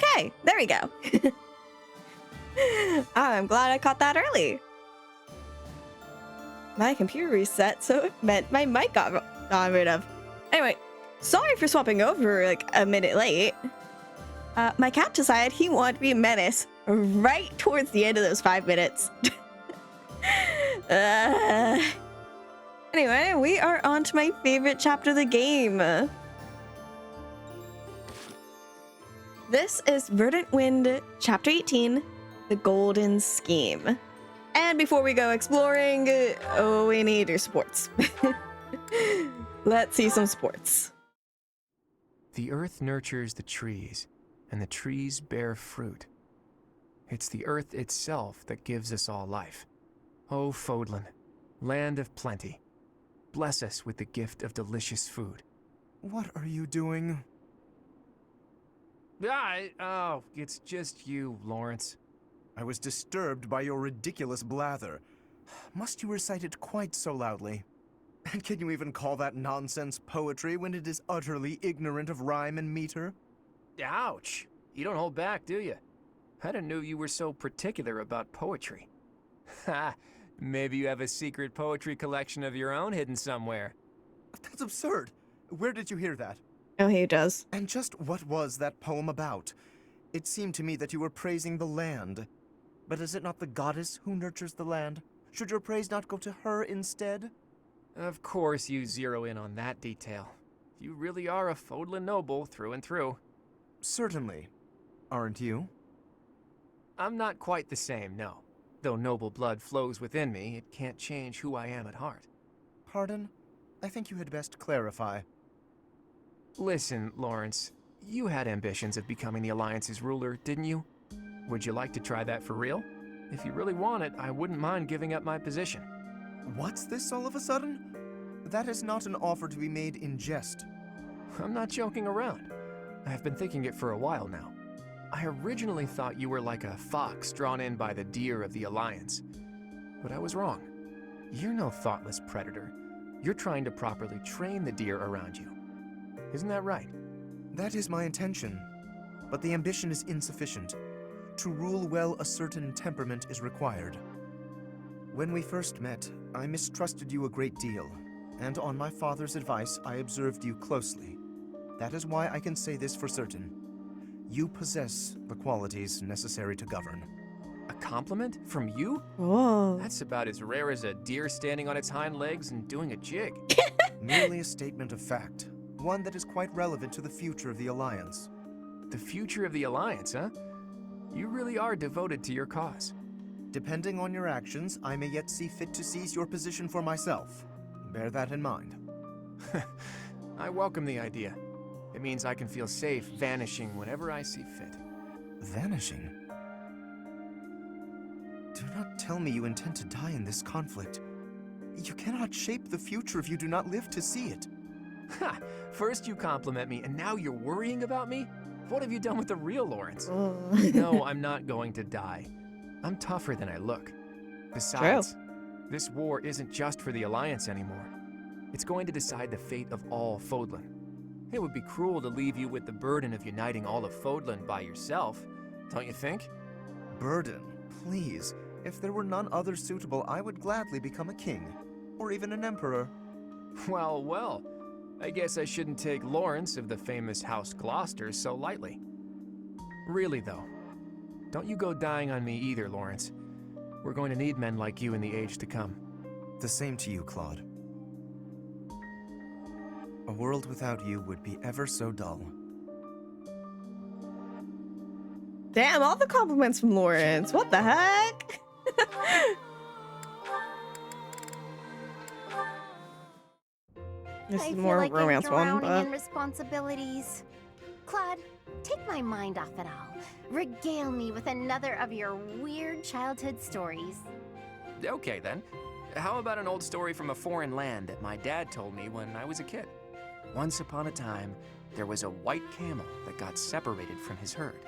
Okay, there we go. I'm glad I caught that early. My computer reset, so it meant my mic got rid of. Anyway, sorry for swapping over like a minute late. My cat decided he wanted to be a menace right towards the end of those 5 minutes. Anyway, we are on to my favorite chapter of the game. This is Verdant Wind, Chapter 18, The Golden Scheme. And before we go exploring, we need your sports. Let's see some sports. The earth nurtures the trees, and the trees bear fruit. It's the earth itself that gives us all life. O Fodlan, land of plenty, bless us with the gift of delicious food. What are you doing? Oh, it's just you, Lawrence. I was disturbed by your ridiculous blather. Must you recite it quite so loudly? And can you even call that nonsense poetry when it is utterly ignorant of rhyme and meter? Ouch! You don't hold back, do you? I didn't know you were so particular about poetry. Ha! Maybe you have a secret poetry collection of your own hidden somewhere. That's absurd. Where did you hear that? Oh, he does. And just what was that poem about? It seemed to me that you were praising the land. But is it not the goddess who nurtures the land? Should your praise not go to her instead? Of course you zero in on that detail. You really are a Fodlan noble through and through. Certainly. Aren't you? I'm not quite the same, no. Though noble blood flows within me, it can't change who I am at heart. Pardon? I think you had best clarify. Listen, Lawrence, you had ambitions of becoming the Alliance's ruler, didn't you? Would you like to try that for real? If you really want it, I wouldn't mind giving up my position. What's this all of a sudden? That is not an offer to be made in jest. I'm not joking around. I've been thinking it for a while now. I originally thought you were like a fox drawn in by the deer of the Alliance. But I was wrong. You're no thoughtless predator. You're trying to properly train the deer around you. Isn't that right? That is my intention. But the ambition is insufficient. To rule well, a certain temperament is required. When we first met, I mistrusted you a great deal, and on my father's advice, I observed you closely. That is why I can say this for certain. You possess the qualities necessary to govern. A compliment from you? Whoa. That's about as rare as a deer standing on its hind legs and doing a jig. Merely a statement of fact, one that is quite relevant to the future of the Alliance. The future of the Alliance, huh? You really are devoted to your cause. Depending on your actions, I may yet see fit to seize your position for myself. Bear that in mind. I welcome the idea. It means I can feel safe vanishing whenever I see fit. Vanishing? Do not tell me you intend to die in this conflict. You cannot shape the future if you do not live to see it. Ha! First you compliment me, and now you're worrying about me? What have you done with the real Lawrence? No, I'm not going to die. I'm tougher than I look. Besides, this war isn't just for the Alliance anymore. It's going to decide the fate of all Fodlan. It would be cruel to leave you with the burden of uniting all of Fodlan by yourself, don't you think? Burden? Please. If there were none other suitable, I would gladly become a king. Or even an emperor. Well, well. I guess I shouldn't take Lawrence of the famous House Gloucester so lightly. Really, though, don't you go dying on me either, Lawrence. We're going to need men like you in the age to come. The same to you, Claude. A world without you would be ever so dull. Damn, all the compliments from Lawrence. What the heck? This I is feel more like romance I'm one, drowning but in responsibilities. Claude, take my mind off it all. Regale me with another of your weird childhood stories. Okay, then. How about an old story from a foreign land that my dad told me when I was a kid? Once upon a time, there was a white camel that got separated from his herd.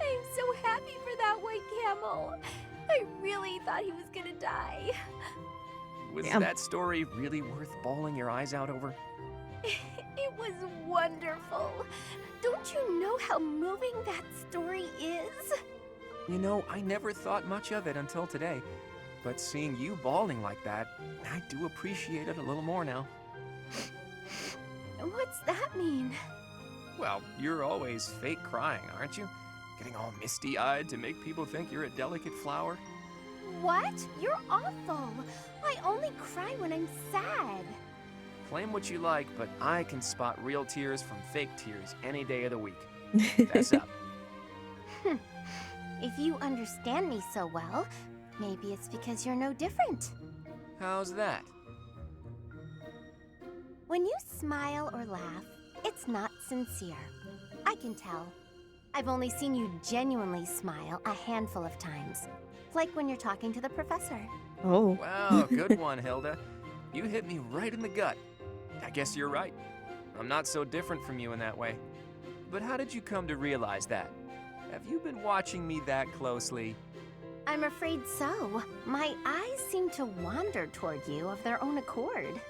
I'm so happy for that white camel. I really thought he was gonna die. Was Damn. that story really worth bawling your eyes out over? wonderful. Don't you know how moving that story is? You know, I never thought much of it until today. But seeing you bawling like that, I do appreciate it a little more now. What's that mean? Well, you're always fake crying, aren't you? Getting all misty-eyed to make people think you're a delicate flower? What? You're awful. I only cry when I'm sad. Claim what you like, but I can spot real tears from fake tears any day of the week. Fess up. If you understand me so well, maybe it's because you're no different. How's that? When you smile or laugh, it's not sincere. I can tell. I've only seen you genuinely smile a handful of times. Like when you're talking to the professor. Oh. Wow, good one, Hilda. You hit me right in the gut. I guess you're right. I'm not so different from you in that way. But how did you come to realize that? Have you been watching me that closely? I'm afraid so. My eyes seem to wander toward you of their own accord.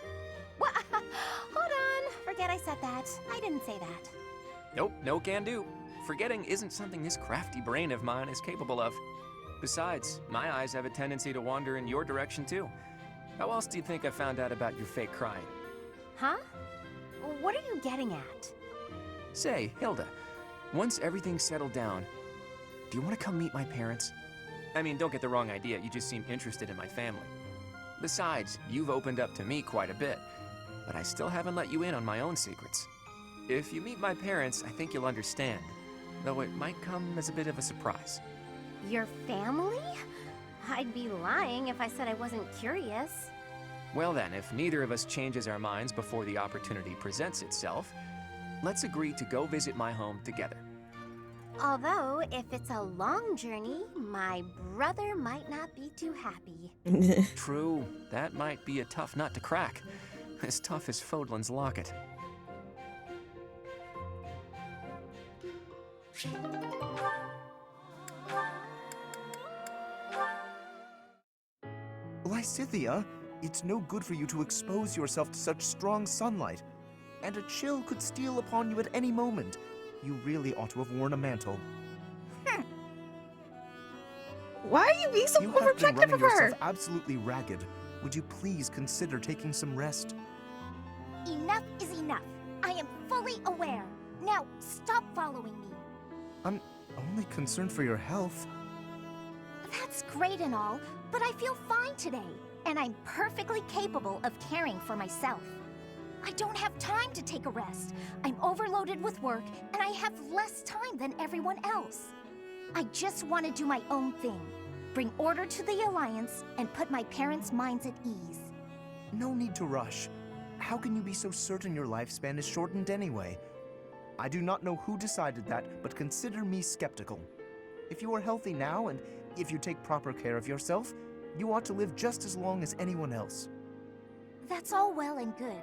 What? Hold on. Forget I said that. I didn't say that. Nope, no can do. Forgetting isn't something this crafty brain of mine is capable of. Besides, my eyes have a tendency to wander in your direction too. How else do you think I found out about your fake crying? Huh? What are you getting at? Say, Hilda, once everything's settled down, do you want to come meet my parents? I mean, don't get the wrong idea, you just seem interested in my family. Besides, you've opened up to me quite a bit, but I still haven't let you in on my own secrets. If you meet my parents, I think you'll understand, though it might come as a bit of a surprise. Your family? I'd be lying if I said I wasn't curious. Well then, if neither of us changes our minds before the opportunity presents itself, let's agree to go visit my home together. Although, if it's a long journey, my brother might not be too happy. True, that might be a tough nut to crack. As tough as Fodlan's locket. Lysithea, it's no good for you to expose yourself to such strong sunlight, and a chill could steal upon you at any moment. You really ought to have worn a mantle. Why are you being so You have been overprotective running of her? yourself absolutely ragged. Would you please consider taking some rest? Enough is enough. I am fully aware. Now, stop following me. I'm only concerned for your health. That's great and all, but I feel fine today, and I'm perfectly capable of caring for myself. I don't have time to take a rest. I'm overloaded with work, and I have less time than everyone else. I just want to do my own thing, bring order to the Alliance, and put my parents' minds at ease. No need to rush. How can you be so certain your lifespan is shortened anyway? I do not know who decided that, but consider me skeptical. If you are healthy now, and if you take proper care of yourself, you ought to live just as long as anyone else. That's all well and good,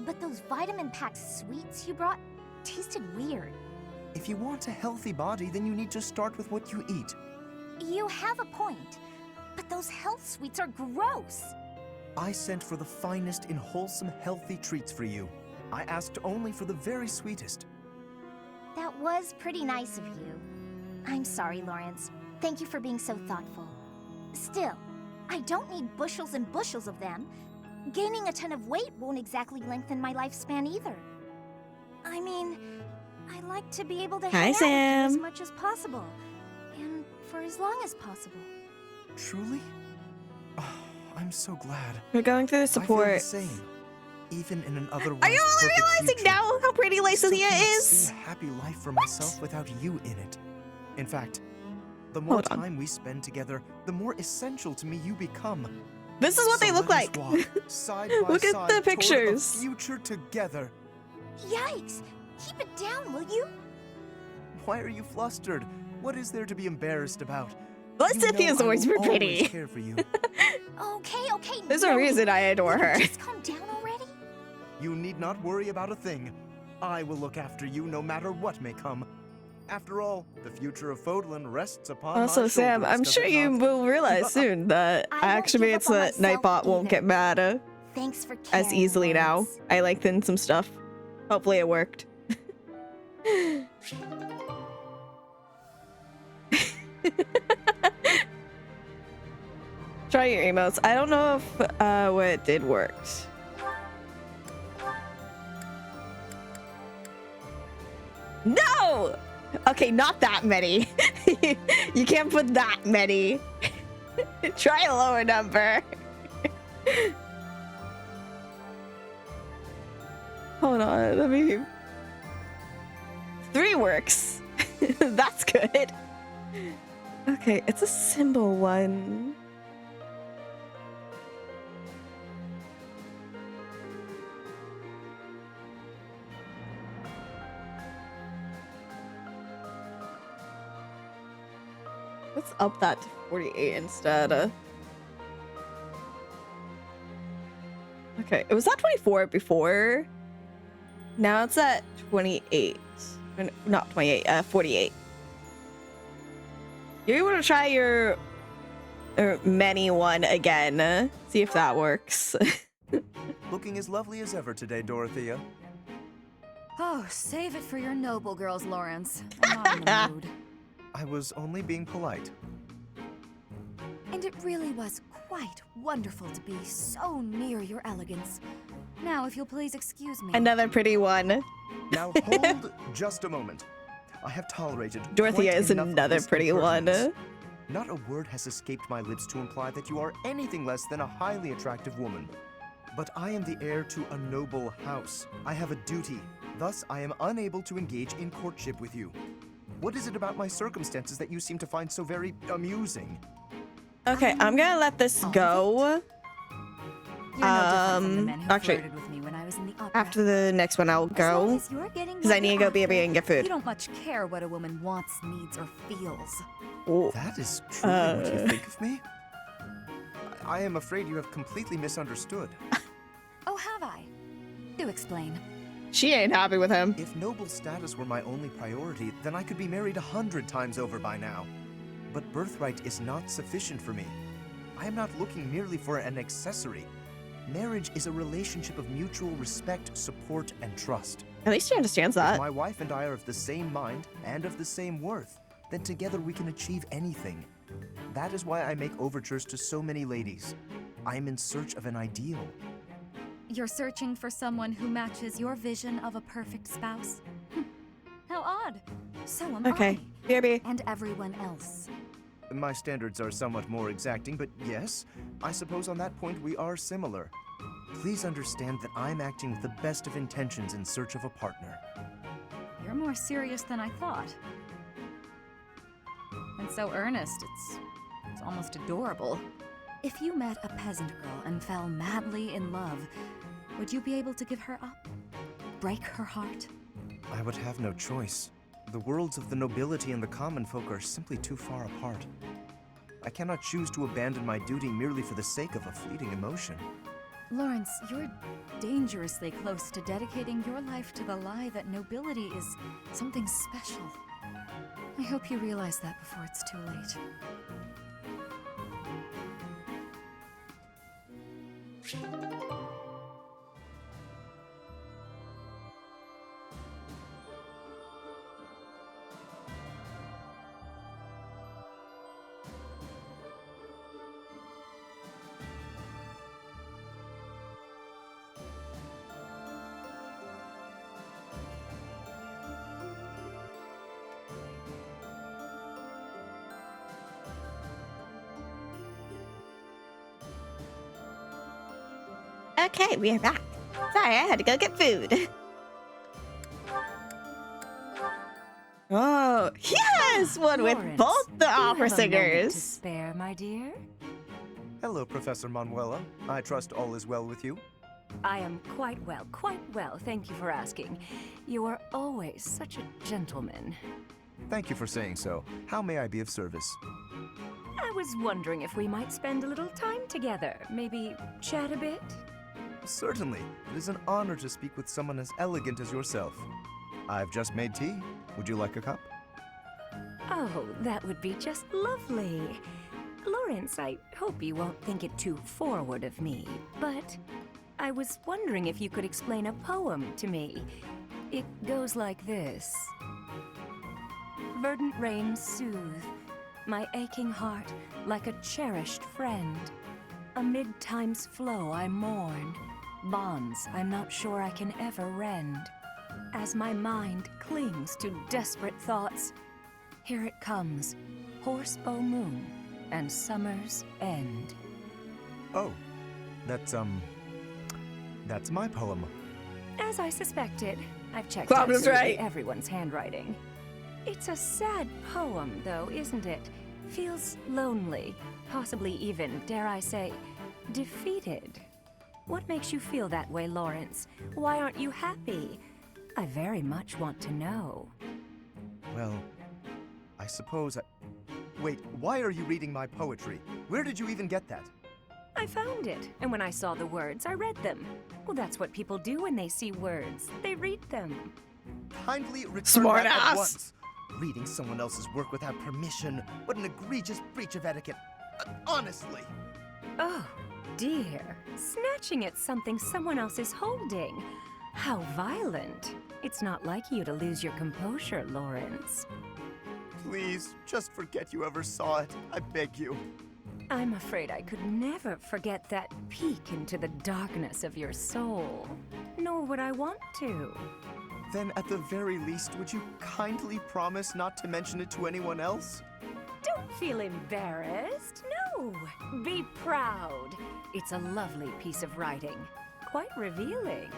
but those vitamin-packed sweets you brought tasted weird. If you want a healthy body, then you need to start with what you eat. You have a point, but those health sweets are gross. I sent for the finest in wholesome, healthy treats for you. I asked only for the very sweetest. That was pretty nice of you. I'm sorry, Lawrence. Thank you for being so thoughtful. Still, I don't need bushels and bushels of them. Gaining a ton of weight won't exactly lengthen my lifespan either. I mean, I like to be able to Hi, hang out with you as Sam. much as possible. And for as long as possible. Truly? Oh, I'm so glad. We're going through the I feel support. the same. Even in an otherwise Are you all perfect realizing future, now how pretty I still Lysithea cannot is? see a happy life for myself without you in it. In fact, the more Hold on. time we spend together, the more essential to me you become. This is what So they look let us like. walk side by Look at side the toward a pictures. future together. Yikes! Keep it down, will you? Why are you flustered? What is there to be embarrassed about? Lysithea's I always will been pretty. always care for you. Okay. There's a no. reason I adore Will you her. Just calm down already? You need not worry about a thing. I will look after you no matter what may come. After all, the future of Fodlan rests upon Also, my Sam, shoulders, I'm does sure it you not? will realize soon that I won't actually give it's up on that myself Nightbot won't either. get mad. Thanks for As caring, easily now. Lawrence. I liked in some stuff. Hopefully it worked. Try your emotes. I don't know if what did worked. No! Okay, not that many. You can't put that many. Try a lower number. Hold on, let me... 3 works. That's good. Okay, it's a symbol one. Let's up that to 48 instead. Okay, it was at 24 before. Now it's at 28. Not 28, 48. You want to try your many one again. See if that works. Looking as lovely as ever today, Dorothea. Oh, save it for your noble girls, Lawrence. I'm not in the mood. I was only being polite. And it really was quite wonderful to be so near your elegance. Now, if you'll please excuse me. Another pretty one. Now hold just a moment. I have tolerated Dorothea quite is enough of another this pretty one. impertinence. Not a word has escaped my lips to imply that you are anything less than a highly attractive woman. But I am the heir to a noble house. I have a duty. Thus, I am unable to engage in courtship with you. What is it about my circumstances that you seem to find so very amusing? Okay, I'm gonna let this go. You're no different from the men who actually, flirted with me when I was in the opera. After the next one, I'll go. Because I need to go be and get You food. don't much care what a woman wants, needs, or feels. Oh. That is truly what you think of me? I am afraid you have completely misunderstood. Oh, have I? Do explain. She ain't happy with him. If noble status were my only priority, then I could be married 100 times over by now. But birthright is not sufficient for me. I am not looking merely for an accessory. Marriage is a relationship of mutual respect, support, and trust. At least she understands If that. my wife and I are of the same mind and of the same worth, then together we can achieve anything. That is why I make overtures to so many ladies. I am in search of an ideal. You're searching for someone who matches your vision of a perfect spouse? How odd. So am Okay, I. BRB. And everyone else. My standards are somewhat more exacting, but yes, I suppose on that point we are similar. Please understand that I'm acting with the best of intentions in search of a partner. You're more serious than I thought. And so earnest, it's almost adorable. If you met a peasant girl and fell madly in love, would you be able to give her up? Break her heart? I would have no choice. The worlds of the nobility and the common folk are simply too far apart. I cannot choose to abandon my duty merely for the sake of a fleeting emotion. Lawrence, you're dangerously close to dedicating your life to the lie that nobility is something special. I hope you realize that before it's too late. Okay, we are back. Sorry, I had to go get food. Oh, yes! One with Lawrence, both the do you opera have a moment to singers. spare, my dear? Hello, Professor Manuela. I trust all is well with you. I am quite well. Thank you for asking. You are always such a gentleman. Thank you for saying so. How may I be of service? I was wondering if we might spend a little time together. Maybe chat a bit? Certainly. It is an honor to speak with someone as elegant as yourself. I've just made tea. Would you like a cup? Oh, that would be just lovely. Lawrence, I hope you won't think it too forward of me, but I was wondering if you could explain a poem to me. It goes like this. Verdant rains soothe my aching heart like a cherished friend. Amid time's flow I mourn, bonds I'm not sure I can ever rend. As my mind clings to desperate thoughts, here it comes, horsebow moon and summer's end. Oh, that's my poem. As I suspected, I've checked Bob's absolutely right. everyone's handwriting. It's a sad poem, though, isn't it? Feels lonely, possibly even, dare I say, defeated. What makes you feel that way, Lawrence? Why aren't you happy? I very much want to know. Well, I suppose Wait, why are you reading my poetry? Where did you even get that? I found it, and when I saw the words, I read them. Well, that's what people do when they see words. They read them. Kindly return Smart that ass. at once. Reading someone else's work without permission. What an egregious breach of etiquette. Honestly. Oh, dear. Snatching at something someone else is holding. How violent. It's not like you to lose your composure, Lawrence. Please, just forget you ever saw it. I beg you. I'm afraid I could never forget that peek into the darkness of your soul. Nor would I want to. Then at the very least, would you kindly promise not to mention it to anyone else? Don't feel embarrassed. No. Be proud. It's a lovely piece of writing. Quite revealing.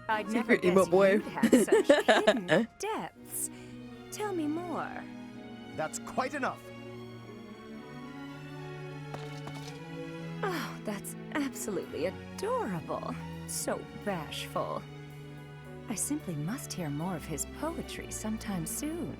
I'd never Secret emo guess boy. you'd have such hidden depths. Tell me more. That's quite enough. Oh, that's absolutely adorable. So bashful. I simply must hear more of his poetry sometime soon.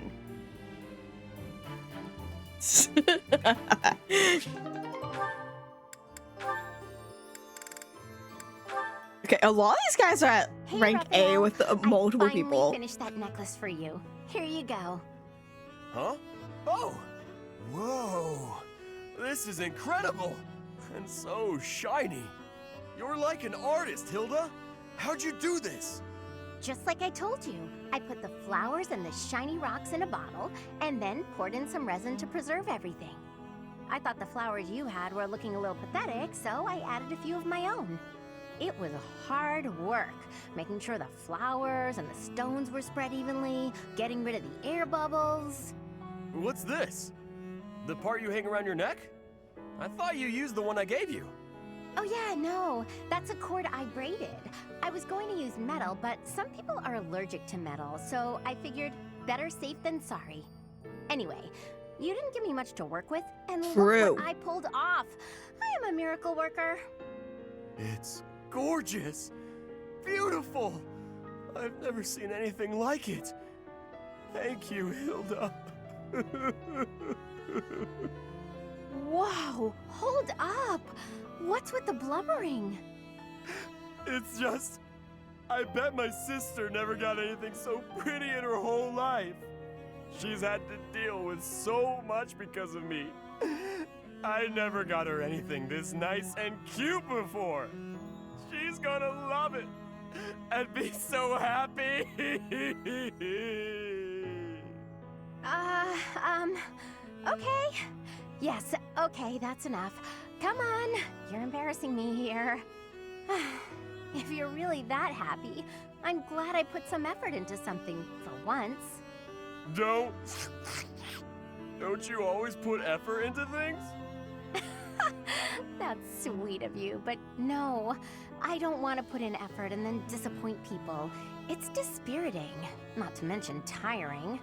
Okay, a lot of these guys are at Hey, rank A Raphael, with I multiple finally people. finished that necklace for you. Here you go. Huh? Oh! Whoa! This is incredible! And so shiny. You're like an artist, Hilda. How'd you do this? Just like I told you, I put the flowers and the shiny rocks in a bottle, and then poured in some resin to preserve everything. I thought the flowers you had were looking a little pathetic, so I added a few of my own. It was hard work, making sure the flowers and the stones were spread evenly, getting rid of the air bubbles. What's this? The part you hang around your neck? I thought you used the one I gave you. Oh yeah, no, that's a cord I braided. I was going to use metal, but some people are allergic to metal, so I figured better safe than sorry. Anyway, you didn't give me much to work with, and True. look what I pulled off. I am a miracle worker. It's gorgeous. Beautiful. I've never seen anything like it. Thank you, Hilda. Whoa, hold up. What's with the blubbering? It's just, I bet my sister never got anything so pretty in her whole life. She's had to deal with so much because of me. I never got her anything this nice and cute before. She's gonna love it and be so happy. Okay. Yes, okay, that's enough. Come on, you're embarrassing me here. If you're really that happy, I'm glad I put some effort into something for once. Don't you always put effort into things? That's sweet of you, but no, I don't want to put in effort and then disappoint people. It's dispiriting, not to mention tiring.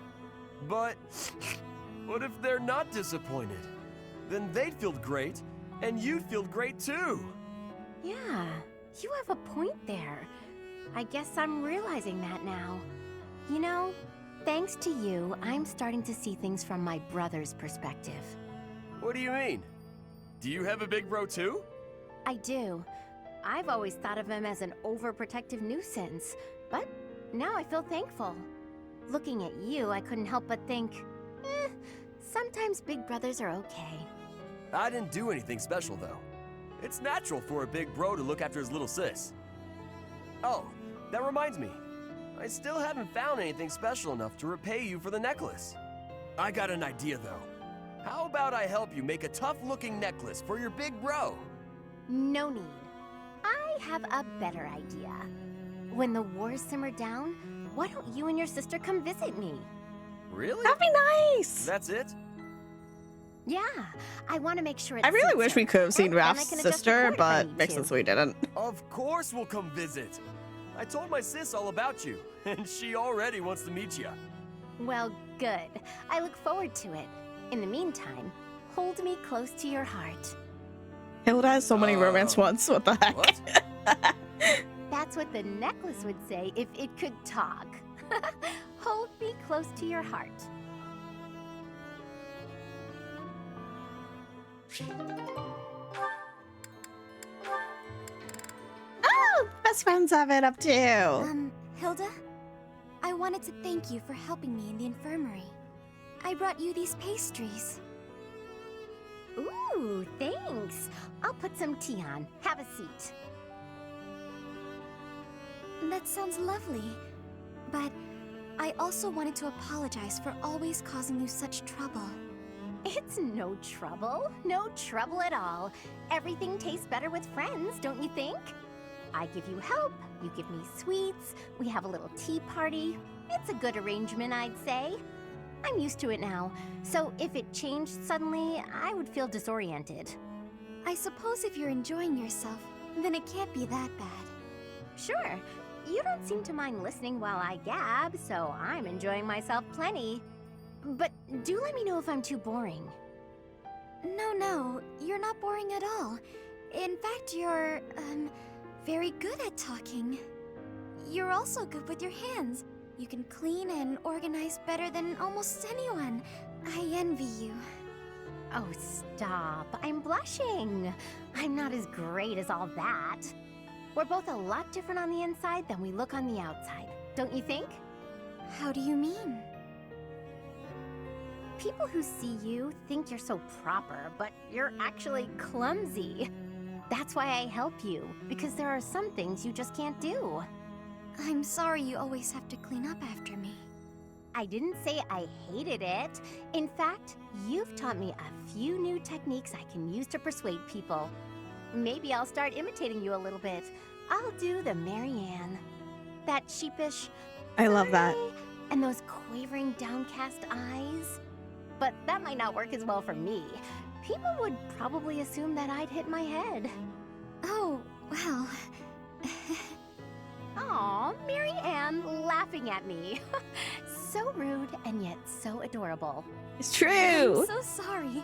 But what if they're not disappointed? Then they'd feel great, and you'd feel great too. Yeah, you have a point there. I guess I'm realizing that now. You know, thanks to you, I'm starting to see things from my brother's perspective. What do you mean? Do you have a big bro too? I do. I've always thought of him as an overprotective nuisance, but now I feel thankful. Looking at you, I couldn't help but think, sometimes big brothers are okay. I didn't do anything special though. It's natural for a big bro to look after his little sis. Oh, that reminds me. I still haven't found anything special enough to repay you for the necklace. I got an idea, though. How about I help you make a tough-looking necklace for your big bro? No need. I have a better idea. When the wars simmer down, why don't you and your sister come visit me? Really? That'd be nice. That's it? Yeah, I want to make sure it I really suits wish her. we could have seen And then I Ralph's can adjust the sister, cord if I but need makes to. sense we didn't. Of course we'll come visit. I told my sis all about you, and she already wants to meet you. Well, good. I look forward to it. In the meantime, hold me close to your heart. Hilda has so many romance ones. What the heck? What? That's what the necklace would say if it could talk. Hold me close to your heart. Oh, best friends have it up too. Hilda? I wanted to thank you for helping me in the infirmary. I brought you these pastries. Ooh, thanks. I'll put some tea on. Have a seat. That sounds lovely. But I also wanted to apologize for always causing you such trouble. It's no trouble. No trouble at all. Everything tastes better with friends, don't you think? I give you help, you give me sweets, we have a little tea party. It's a good arrangement, I'd say. I'm used to it now, so if it changed suddenly, I would feel disoriented. I suppose if you're enjoying yourself, then it can't be that bad. Sure, you don't seem to mind listening while I gab, so I'm enjoying myself plenty. But do let me know if I'm too boring. No, you're not boring at all. In fact, you're, very good at talking. You're also good with your hands. You can clean and organize better than almost anyone. I envy you. Oh, stop. I'm blushing. I'm not as great as all that. We're both a lot different on the inside than we look on the outside, don't you think? How do you mean? People who see you think you're so proper, but you're actually clumsy. That's why I help you, because there are some things you just can't do. I'm sorry you always have to clean up after me. I didn't say I hated it. In fact, you've taught me a few new techniques I can use to persuade people. Maybe I'll start imitating you a little bit. I'll do the Marianne. That sheepish, I love that. "Sorry," and those quavering downcast eyes. But that might not work as well for me. People would probably assume that I'd hit my head. Oh, well... Aw, Marianne laughing at me. So rude and yet so adorable. It's I'm true. so sorry.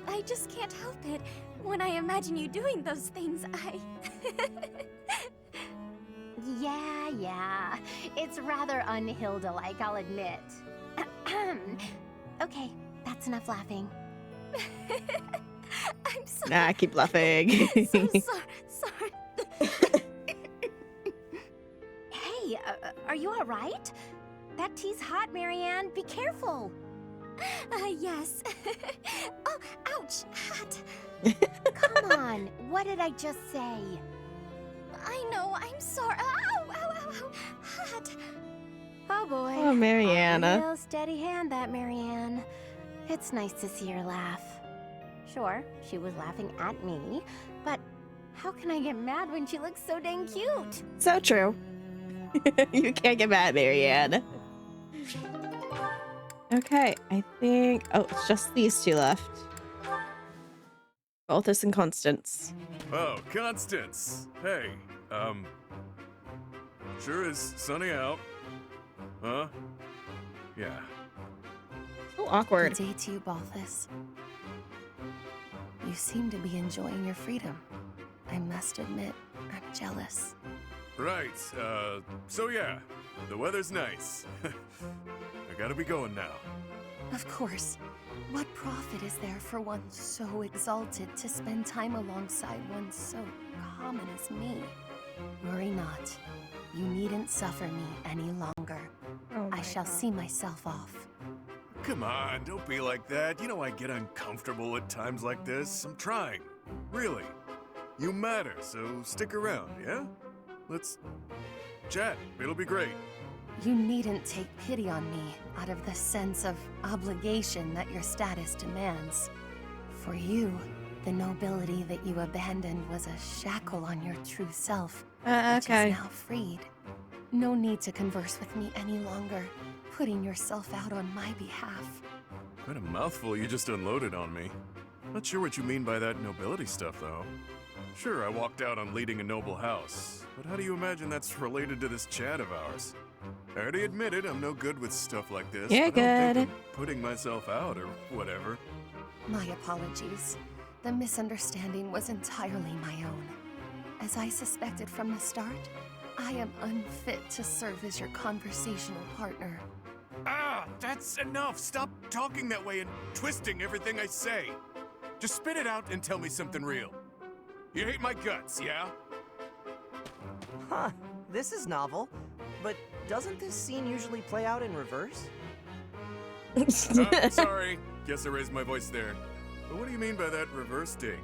I just can't help it. When I imagine you doing those things, I... Yeah. It's rather un-Hilda-like, I'll admit. Okay, that's enough laughing. I'm sorry. Nah, I keep laughing. So sorry. Hey, are you all right? That tea's hot, Marianne. Be careful. Yes. Oh, ouch, hot. Come on, what did I just say? I know, I'm sorry. Ow, hot. Oh boy. Oh, Mariana. A real steady hand, that Marianne. It's nice to see her laugh. Sure, she was laughing at me, but how can I get mad when she looks so dang cute? So true. You can't get mad, Marianne. Okay, I think... Oh, it's just these two left. Balthus and Constance. Oh, Constance. Hey, sure is sunny out. Huh? Yeah. So awkward. Good day to you, Balthus. You seem to be enjoying your freedom. I must admit, I'm jealous. Right, so yeah, the weather's nice. I gotta be going now. Of course. What profit is there for one so exalted to spend time alongside one so common as me? Worry not. You needn't suffer me any longer. Oh I shall see myself off. Come on, don't be like that. You know I get uncomfortable at times like this. I'm trying. Really. You matter, so stick around, yeah? Let's chat. It'll be great. You needn't take pity on me out of the sense of obligation that your status demands. For you, the nobility that you abandoned was a shackle on your true self, which Okay. is now freed. No need to converse with me any longer, putting yourself out on my behalf. Quite a mouthful you just unloaded on me. Not sure what you mean by that nobility stuff, though. Sure, I walked out on leading a noble house, but how do you imagine that's related to this chat of ours? I already admitted I'm no good with stuff like this. You're but I don't good. think I'm putting myself out or whatever. My apologies. The misunderstanding was entirely my own. As I suspected from the start, I am unfit to serve as your conversational partner. Ah, that's enough. Stop talking that way and twisting everything I say. Just spit it out and tell me something real. You hate my guts, yeah? Huh, this is novel. But doesn't this scene usually play out in reverse? Sorry. Guess I raised my voice there. But what do you mean by that reverse dig?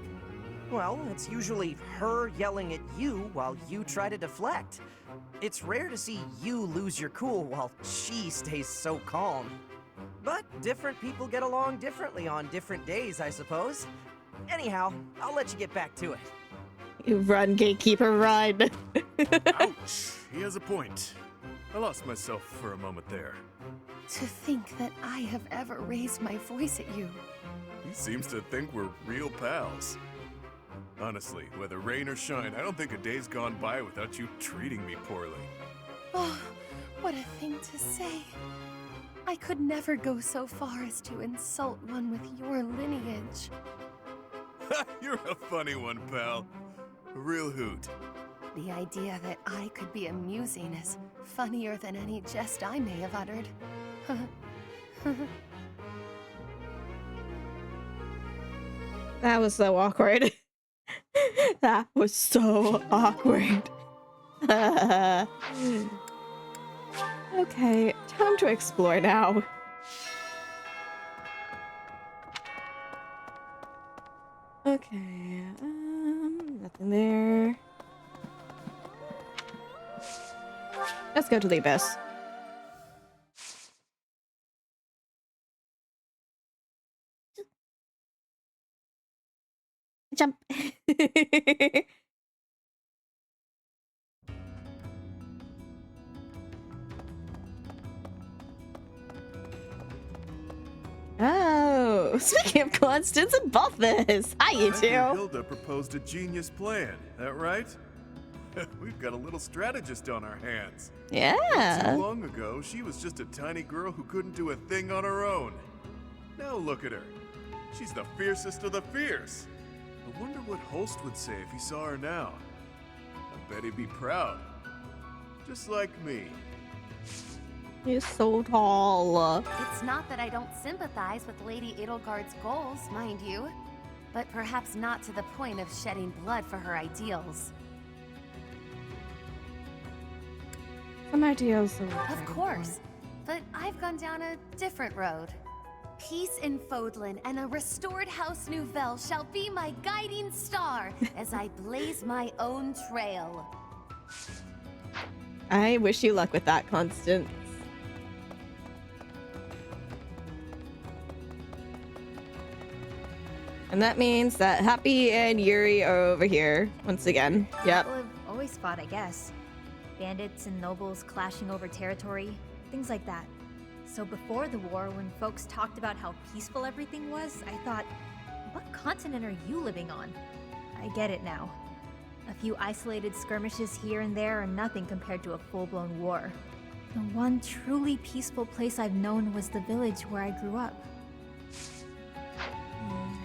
Well, it's usually her yelling at you while you try to deflect. It's rare to see you lose your cool while she stays so calm. But different people get along differently on different days, I suppose. Anyhow, I'll let you get back to it. You run, gatekeeper, run. Ouch! He has a point. I lost myself for a moment there. To think that I have ever raised my voice at you. He seems to think we're real pals. Honestly, whether rain or shine, I don't think a day's gone by without you treating me poorly. Oh, what a thing to say. I could never go so far as to insult one with your lineage. You're a funny one, pal. A real hoot. The idea that I could be amusing is funnier than any jest I may have uttered. That was so awkward. That was so awkward. Okay, time to explore now. Okay, nothing there. Let's go to the abyss. Jump. Oh, speaking of Constance and Balthus, hi you Becky two. Hilda proposed a genius plan, that right? We've got a little strategist on our hands. Not Yeah. too long ago, she was just a tiny girl who couldn't do a thing on her own. Now look at her. She's the fiercest of the fierce. I wonder what Holst would say if he saw her now. I bet he'd be proud. Just like me. He's so tall. It's not that I don't sympathize with Lady Edelgard's goals, mind you, but perhaps not to the point of shedding blood for her ideals. Some ideas. Of course, but I've gone down a different road. Peace in Fodlan and a restored House Nouvelle shall be my guiding star as I blaze my own trail. I wish you luck with that, Constance. And that means that Happy and Yuri are over here once again. Yep. People have always fought, I guess. Bandits and nobles clashing over territory, things like that. So before the war, when folks talked about how peaceful everything was, I thought, what continent are you living on? I get it now. A few isolated skirmishes here and there are nothing compared to a full-blown war. The one truly peaceful place I've known was the village where I grew up.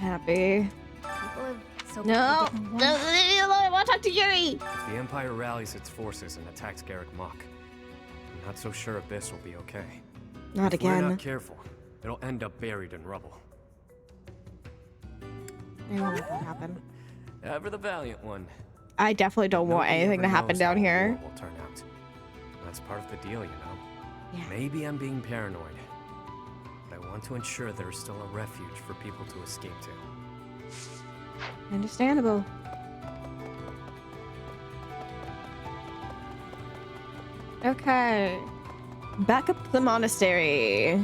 Happy. People have so No! different No, ones. leave me alone, I want to talk to Yuri! If the Empire rallies its forces and attacks Garrick Mach, I'm not so sure Abyss will be okay. Not If we're again. not careful, it'll end up buried in rubble. I won't let that happen. Ever the valiant one. I definitely don't want Nobody anything to ever happen knows down how a here. war will turn out. That's part of the deal, you know. Yeah. Maybe I'm being paranoid, but I want to ensure there's still a refuge for people to escape to. Understandable. Okay. Back up to the monastery.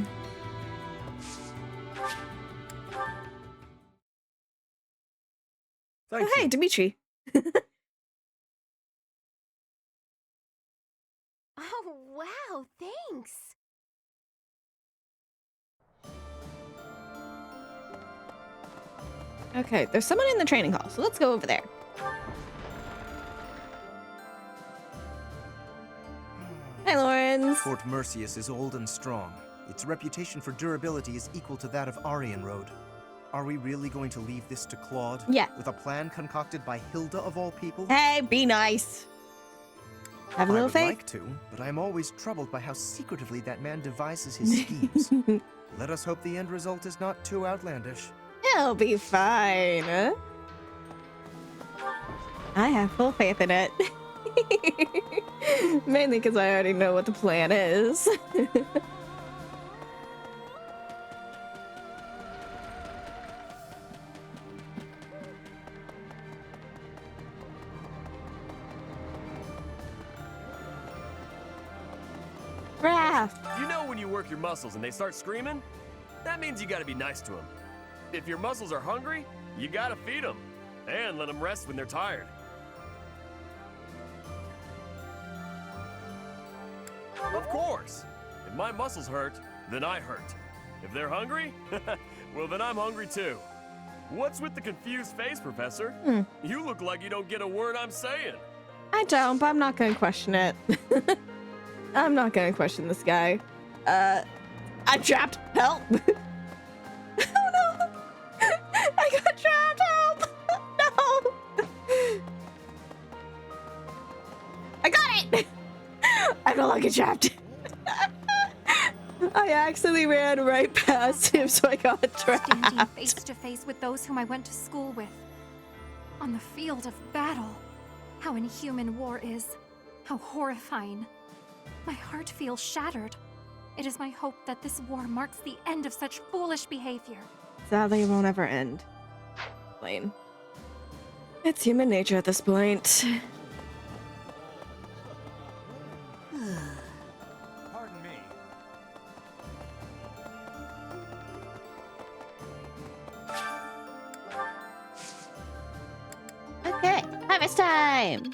Thank Oh, hey, you. Dimitri. Oh, wow, thanks. Okay, there's someone in the training hall, so let's go over there. Hi, Lawrence. Fort Mercius is old and strong. Its reputation for durability is equal to that of Aryan Road. Are we really going to leave this to Claude? Yeah. With a plan concocted by Hilda of all people? Hey, be nice. Have a I little would faith. like to, but I am always troubled by how secretively that man devises his schemes. Let us hope the end result is not too outlandish. It'll be fine. I have full faith in it. Mainly because I already know what the plan is. Raph! You know when you work your muscles and they start screaming? That means you gotta be nice to them. If your muscles are hungry, you gotta feed them. And let them rest when they're tired. Of course! If my muscles hurt, then I hurt. If they're hungry, well then I'm hungry too. What's with the confused face, Professor? You look like you don't get a word I'm saying. I don't, but I'm not gonna question it. I'm not gonna question this guy. I'm trapped. Help! Oh no! I got trapped. Help! No! I got it! I no longer trapped. I accidentally ran right past him, so I got Standing trapped. face to face with those whom I went to school with. On the field of battle. How inhuman war is. How horrifying. My heart feels shattered. It is my hope that this war marks the end of such foolish behavior. Sadly, it won't ever end. Plain. It's human nature at this point. Pardon me. Okay, harvest time!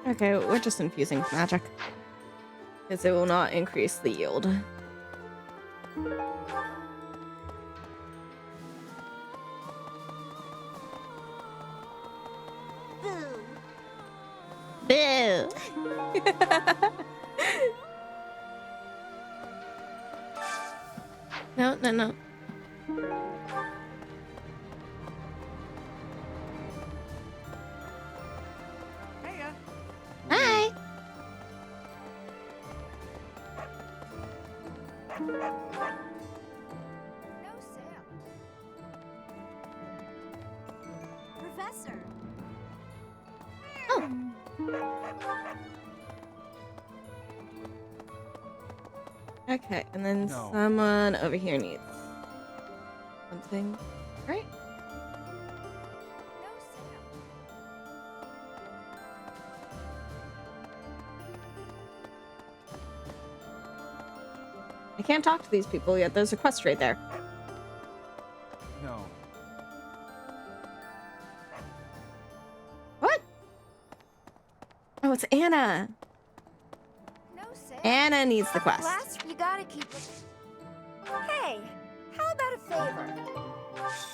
Okay, we're just infusing magic. Because it will not increase the yield. Boo! No, no, no. Hi! No sale. Professor. Oh. Okay, and then No. someone over here needs something. Right? No sale. I can't talk to these people yet. There's a quest right there. No. What? Oh, it's Anna. No sale. Anna needs the quest. Last, you gotta keep it. Hey, how about a favor?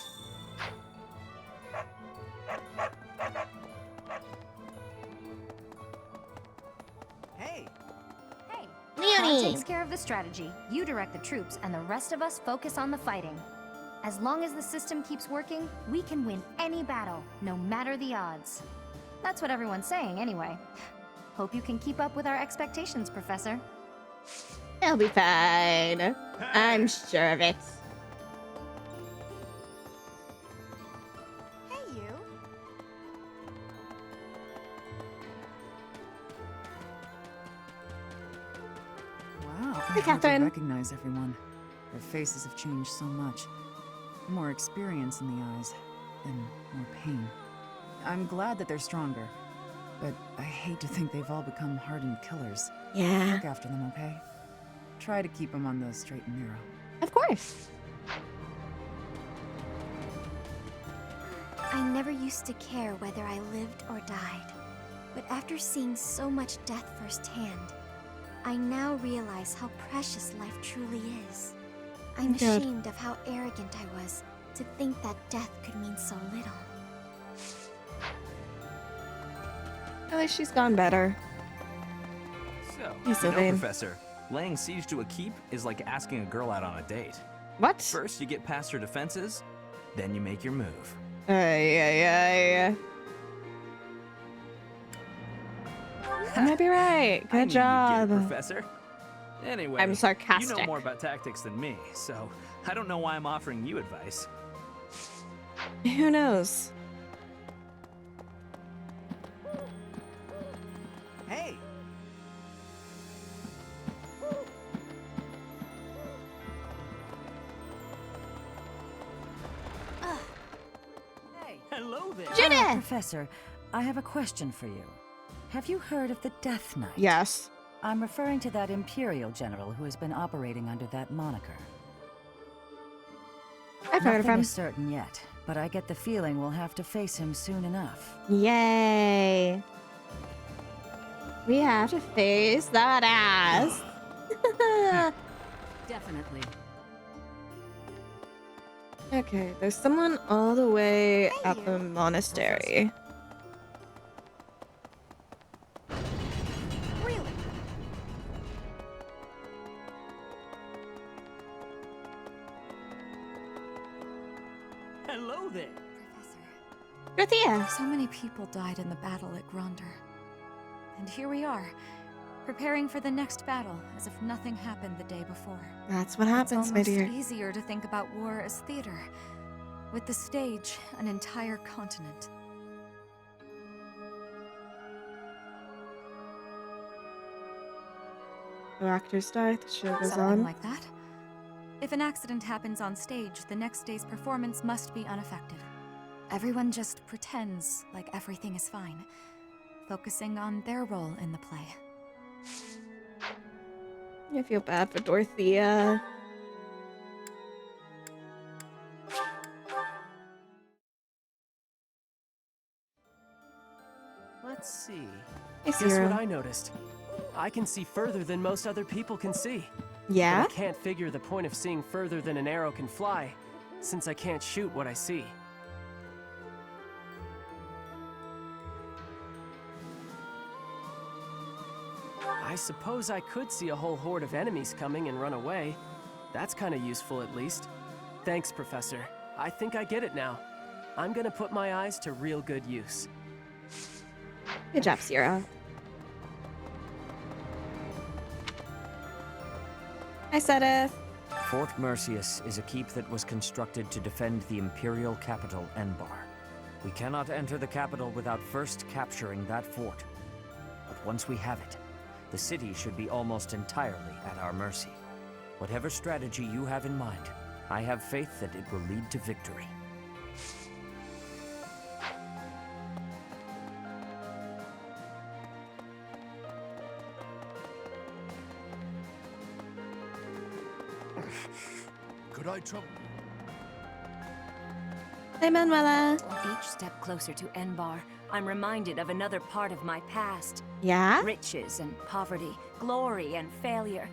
Hey, Hey, Todd Leonie! takes care of the strategy, you direct the troops, and the rest of us focus on the fighting. As long as the system keeps working, we can win any battle, no matter the odds. That's what everyone's saying, anyway. Hope you can keep up with our expectations, Professor. It'll be fine. I'm sure of it. hey you. Wow. It's hard to Catherine. recognize everyone. Their faces have changed so much. More experience in the eyes, and more pain. I'm glad that they're stronger, but I hate to think they've all become hardened killers. Yeah. Look after them, okay? Try to keep them on the straight and narrow. Of course. I never used to care whether I lived or died. But after seeing so much death firsthand, I now realize how precious life truly is. I'm Good. ashamed of how arrogant I was to think that death could mean so little. At least she's gone better. So, Hey, Sylvain. Professor, laying siege to a keep is like asking a girl out on a date. What? First, you get past her defenses, then you make your move. Yeah. You might be right. I knew Good you'd get job. it, Professor. Anyway, I'm you sarcastic. know more about tactics than me, so I don't know why I'm offering you advice. Who knows? Hey! Hey. Hello there. Judith! Professor, I have a question for you. Have you heard of the Death Knight? Yes. I'm referring to that Imperial general who has been operating under that moniker. I've heard of Nothing him. is certain yet, but I get the feeling we'll have to face him soon enough. Yay. We have to face that ass. Definitely. Okay, there's someone all the way at the monastery. Really? Hello there. Professor. Dorothea. So many people died in the battle at Gronder. And here we are, preparing for the next battle as if nothing happened the day before. That's what happens, It's my almost dear. easier to think about war as theater, with the stage an entire continent. The actors die, the show goes Something on. like that. If an accident happens on stage, the next day's performance must be unaffected. Everyone just pretends like everything is fine, focusing on their role in the play. I feel bad for Dorothea. Let's see. Hey, Guess what Zero. I noticed? I can see further than most other people can see. Yeah? But I can't figure the point of seeing further than an arrow can fly, since I can't shoot what I see. I suppose I could see a whole horde of enemies coming and run away. That's kind of useful, at least. Thanks, Professor. I think I get it now. I'm gonna put my eyes to real good use. Good job, Zero. Hi, Sedith. Fort Mercius is a keep that was constructed to defend the imperial capital, Enbar. We cannot enter the capital without first capturing that fort. But once we have it, the city should be almost entirely at our mercy. Whatever strategy you have in mind, I have faith that it will lead to victory. Could I trouble you? Hey, Manuela. Each step closer to Enbar, I'm reminded of another part of my past. Yeah? Riches and poverty, glory and failure.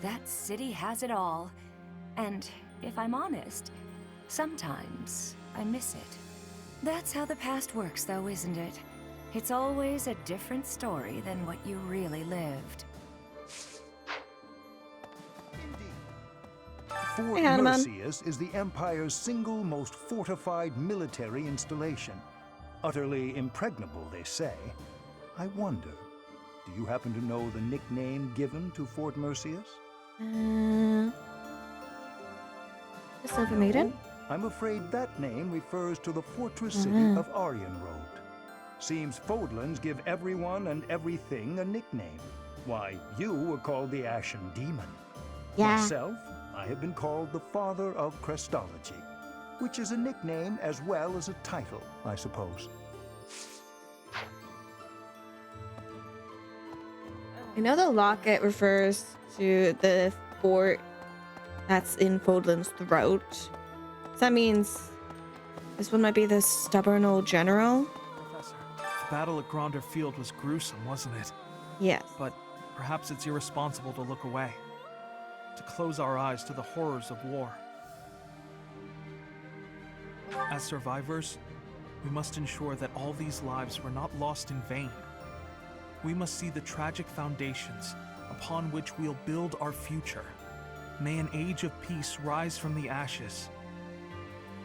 That city has it all. And if I'm honest, sometimes I miss it. That's how the past works, though, isn't it? It's always a different story than what you really lived. Fort Hey, Hanuman. Mercius is the Empire's single most fortified military installation. Utterly impregnable, they say. I wonder, do you happen to know the nickname given to Fort Mercius? The Silver Maiden? I'm afraid that name refers to the fortress city of Aryenroad. Seems Fodlands give everyone and everything a nickname. Why, you were called the Ashen Demon. Yeah. Myself, I have been called the Father of Crestology, which is a nickname as well as a title, I suppose. I know the locket refers to the fort that's in Fodlan's throat. So that means this one might be the stubborn old general? Professor, the battle at Gronder Field was gruesome, wasn't it? Yes. But perhaps it's irresponsible to look away, to close our eyes to the horrors of war. As survivors, we must ensure that all these lives were not lost in vain. We must see the tragic foundations upon which we'll build our future. May an age of peace rise from the ashes,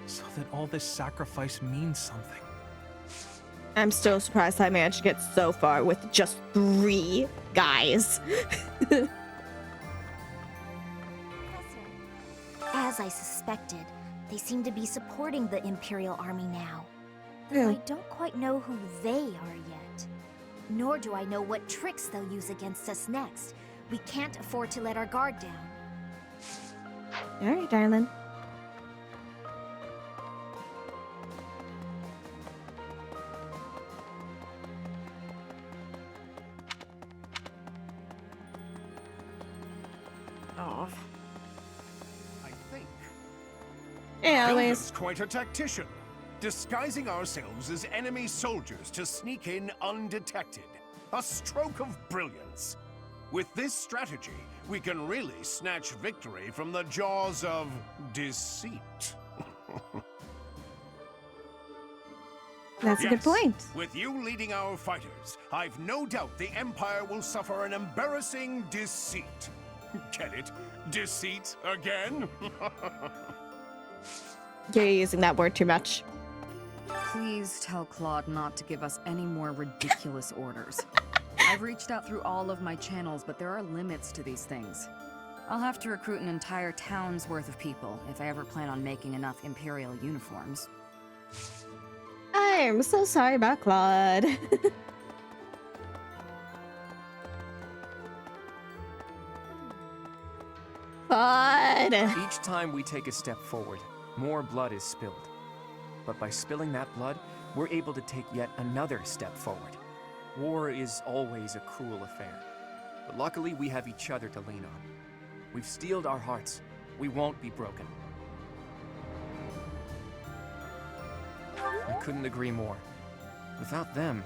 so that all this sacrifice means something. I'm still surprised I managed to get so far with just 3 guys. As I suspected, they seem to be supporting the Imperial Army now. Though I don't quite know who they are yet. Nor do I know what tricks they'll use against us next. We can't afford to let our guard down. All right, darling. I think. Yeah, Hilda's quite a tactician, disguising ourselves as enemy soldiers to sneak in undetected. A stroke of brilliance. With this strategy, we can really snatch victory from the jaws of deceit. That's a good point. With you leading our fighters, I've no doubt the Empire will suffer an embarrassing deceit. Get it? Deceit again? You're using that word too much. Please tell Claude not to give us any more ridiculous orders. I've reached out through all of my channels, but there are limits to these things. I'll have to recruit an entire town's worth of people if I ever plan on making enough Imperial uniforms. I'm so sorry about Claude. Claude! Each time we take a step forward, more blood is spilled. But by spilling that blood, we're able to take yet another step forward. War is always a cruel affair. But luckily, we have each other to lean on. We've steeled our hearts. We won't be broken. I couldn't agree more. Without them,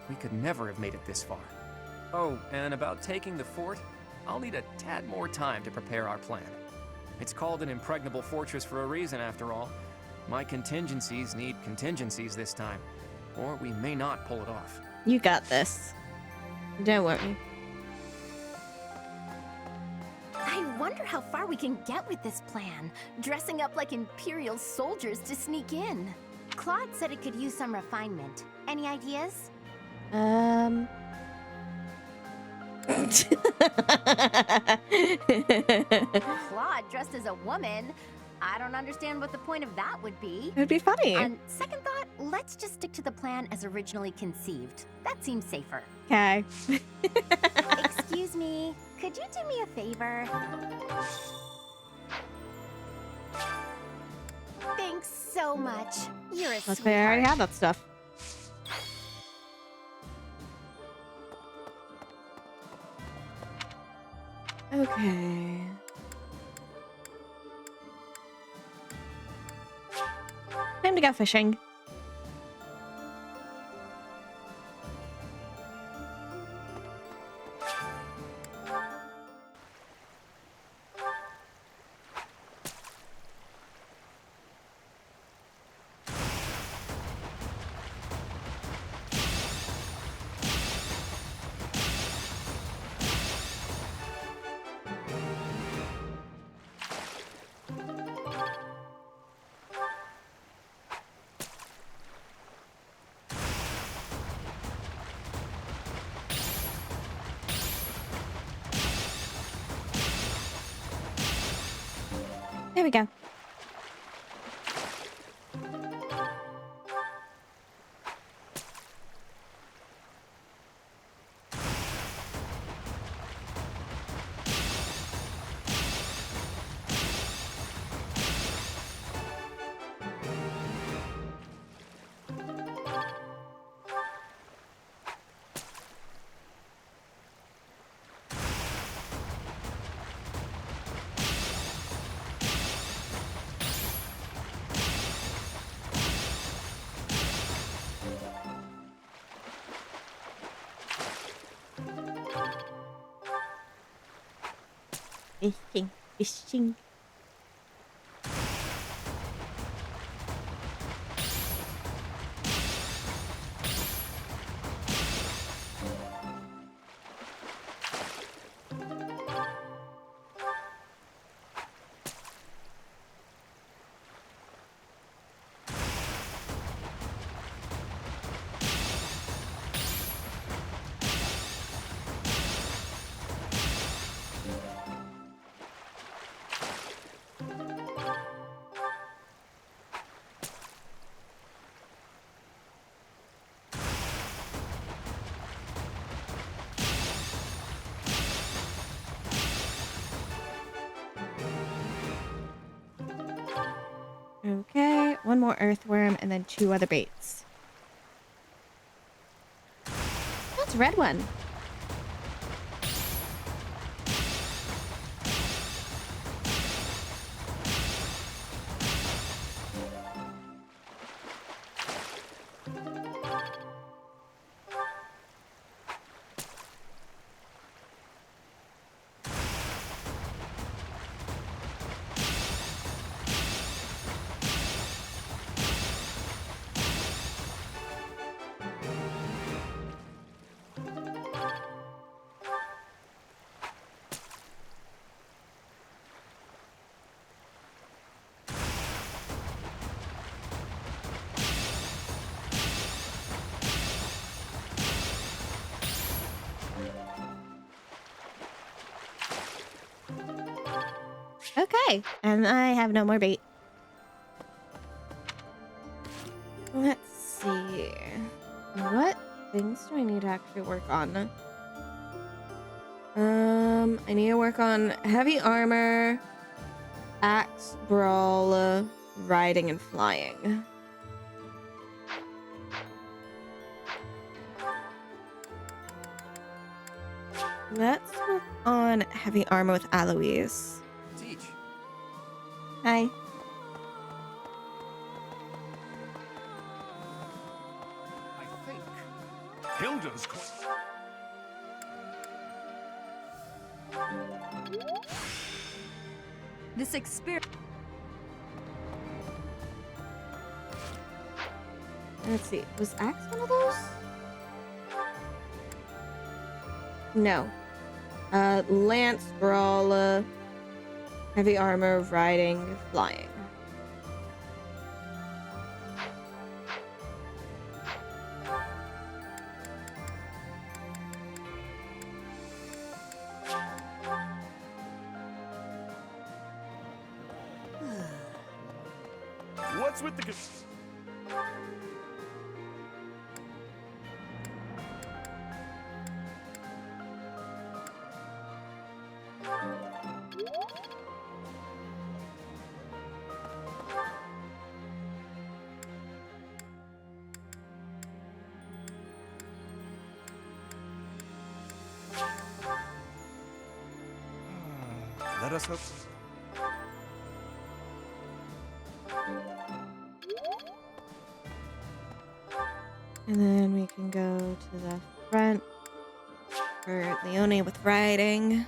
we could never have made it this far. Oh, and about taking the fort, I'll need a tad more time to prepare our plan. It's called an impregnable fortress for a reason, after all. My contingencies need contingencies this time, or we may not pull it off. You got this. Don't worry. I wonder how far we can get with this plan, dressing up like Imperial soldiers to sneak in. Claude said it could use some refinement. Any ideas? Claude dressed as a woman? I don't understand what the point of that would be. It would be funny. On second thought, let's just stick to the plan as originally conceived. That seems safer. Okay. Excuse me, could you do me a favor? Thanks so much. You're a Luckily, I sweetheart. already have that stuff. Okay. Time to go fishing. There we go. Fishing, fishing. Okay, one more earthworm and then 2 other baits. That's a red one. Okay, and I have no more bait. Let's see. What things do I need to actually work on? I need to work on heavy armor, axe, brawl, riding, and flying. Let's work on heavy armor with Aloise. Teach. Hi. I think Hilda's quite... This experience. Let's see. Was axe one of those? No. Lance, brawl, heavy armor, riding, flying. What's with the... Let us hope. And then we can go to the front for Leone with riding.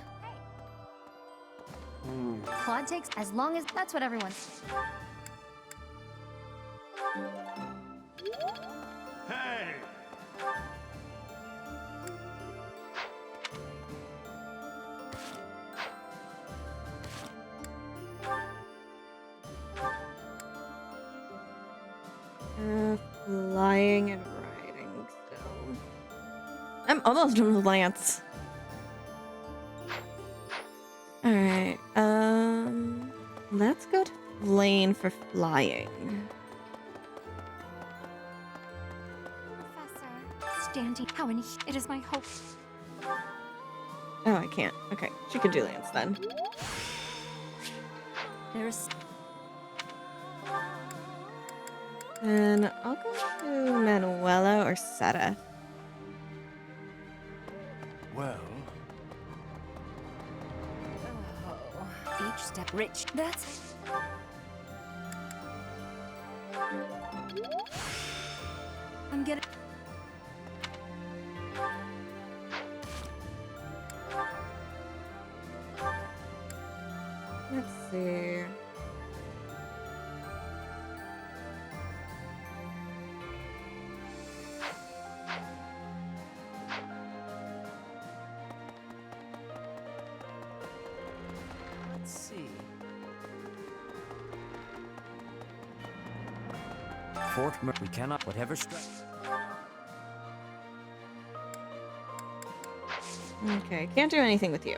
Claude takes as long as that's what everyone's. Hey! Flying and riding still. I'm almost done with Lance. Alright, let's go to Lane for flying. Professor. Standing. How many? It is my hope. Oh, I can't. Okay, she could do Lance then. There's. And I'll go to Manuela or Seta. Well, Each step rich. That's. I'm getting. see. Let's see. We cannot, whatever strike. Okay, can't do anything with you.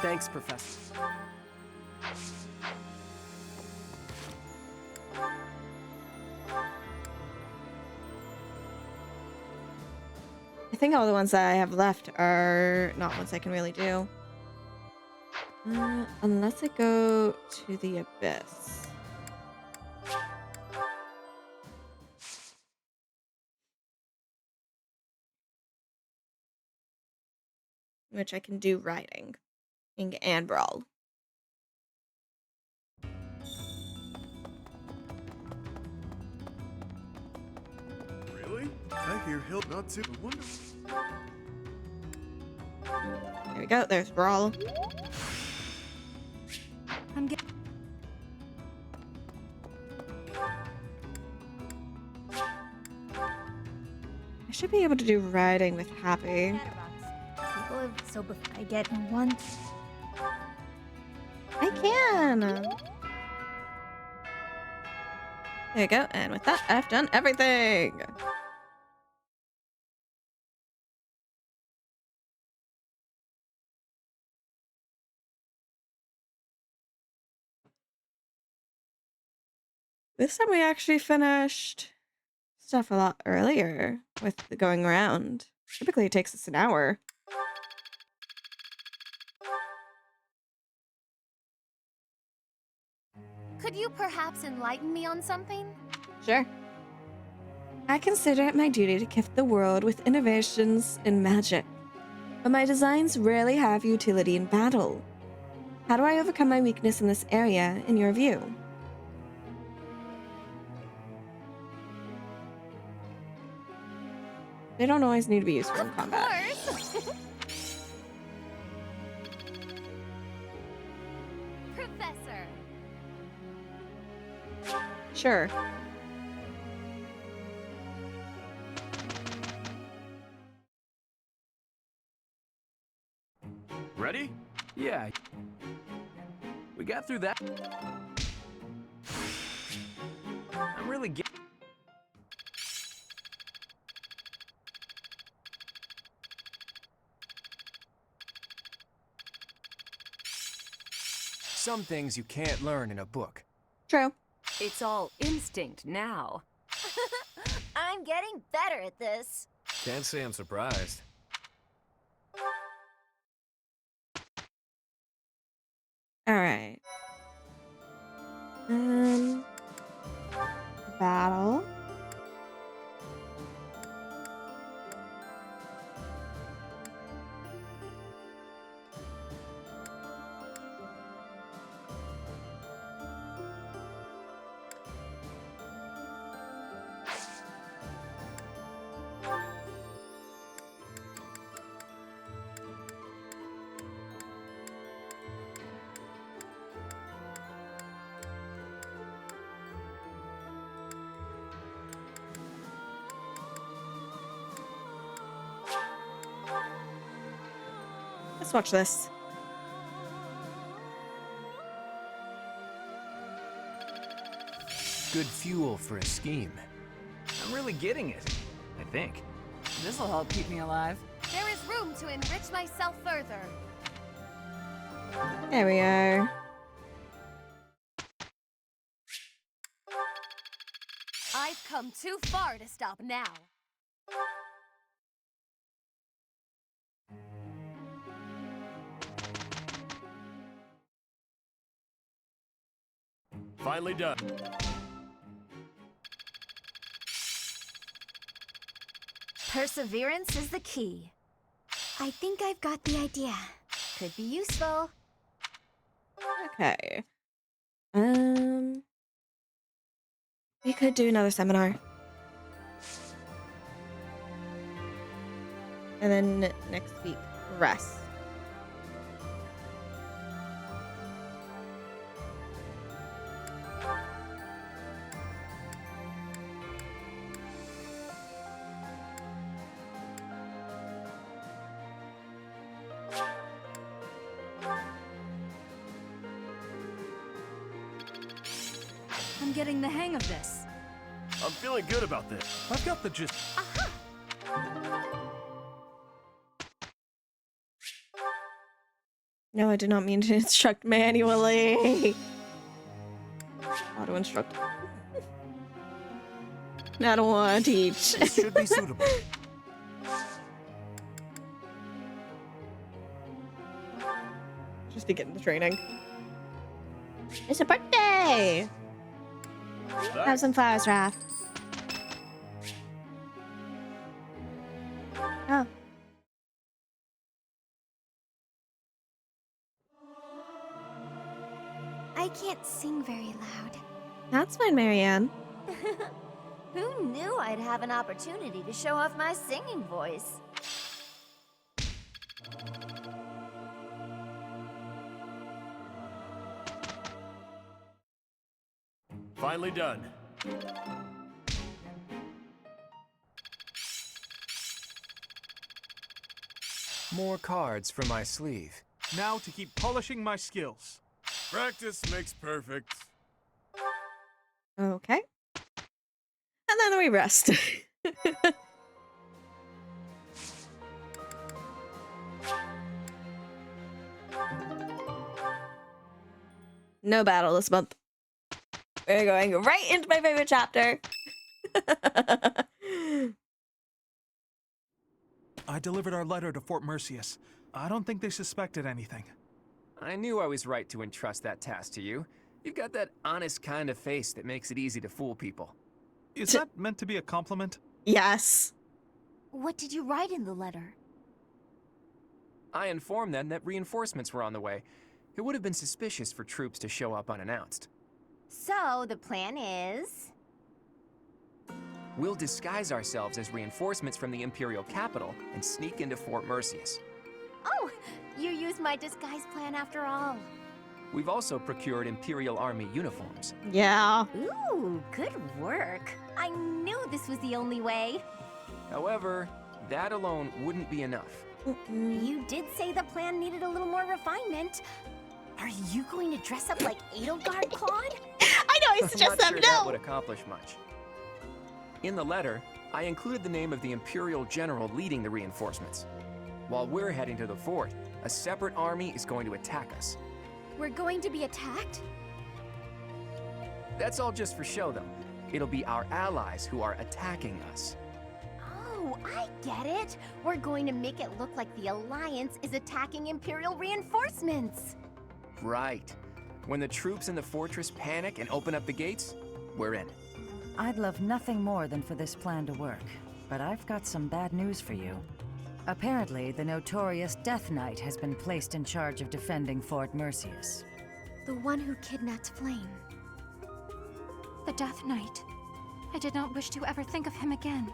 Thanks, Professor. I think all the ones that I have left are not ones I can really do. Unless I go to the Abyss. Which I can do riding and brawl. Really? I hear he'll not too. Wonder. There we go. There's brawl. I'm getting. I should be able to do riding with Happy. People have I get one. I can. There you go. And with that, I've done everything. This time we actually finished stuff a lot earlier with the going around. Typically it takes us an hour. Could you perhaps enlighten me on something? Sure. I consider it my duty to gift the world with innovations in magic, but my designs rarely have utility in battle. How do I overcome my weakness in this area, in your view? They don't always need to be useful in combat. Professor. Sure. Ready? Yeah. We got through that. I'm really getting. Some things you can't learn in a book. True. It's all instinct now. I'm getting better at this. Can't say I'm surprised. All right. Battle. Let's watch this. Good fuel for a scheme. I'm really getting it. I think. This'll help keep me alive. There is room to enrich myself further. There we are. I've come too far to stop now. Finally done. Perseverance is the key. I think I've got the idea. Could be useful. Okay. We could do another seminar. And then next week rest. I'm getting the hang of this. I'm feeling good about this. I've got the gist. No, I did not mean to instruct manually. Auto instruct. I don't want to teach. This should be suitable. Just to get into training. It's a birthday! Have some flowers, Raph. Oh. I can't sing very loud. That's fine, Marianne. Who knew I'd have an opportunity to show off my singing voice? Finally done. More cards from my sleeve. Now to keep polishing my skills. Practice makes perfect. Okay. And then we rest. No battle this month. We're going right into my favorite chapter. I delivered our letter to Fort Mercius. I don't think they suspected anything. I knew I was right to entrust that task to you. You've got that honest kind of face that makes it easy to fool people. Is that meant to be a compliment? Yes. What did you write in the letter? I informed them that reinforcements were on the way. It would have been suspicious for troops to show up unannounced. So, the plan is... We'll disguise ourselves as reinforcements from the Imperial capital and sneak into Fort Mercius. Oh, you used my disguise plan after all. We've also procured Imperial Army uniforms. Yeah. Ooh, good work. I knew this was the only way. However, that alone wouldn't be enough. You did say the plan needed a little more refinement. Are you going to dress up like Edelgard, Claude? I know, I suggest I'm not that, sure no! that would accomplish much. In the letter, I included the name of the Imperial General leading the reinforcements. While we're heading to the fort, a separate army is going to attack us. We're going to be attacked? That's all just for show, though. It'll be our allies who are attacking us. Oh, I get it. We're going to make it look like the Alliance is attacking Imperial reinforcements. Right. When the troops in the fortress panic and open up the gates, we're in. I'd love nothing more than for this plan to work, but I've got some bad news for you. Apparently, the notorious Death Knight has been placed in charge of defending Fort Mercius. The one who kidnapped Flame. The Death Knight. I did not wish to ever think of him again.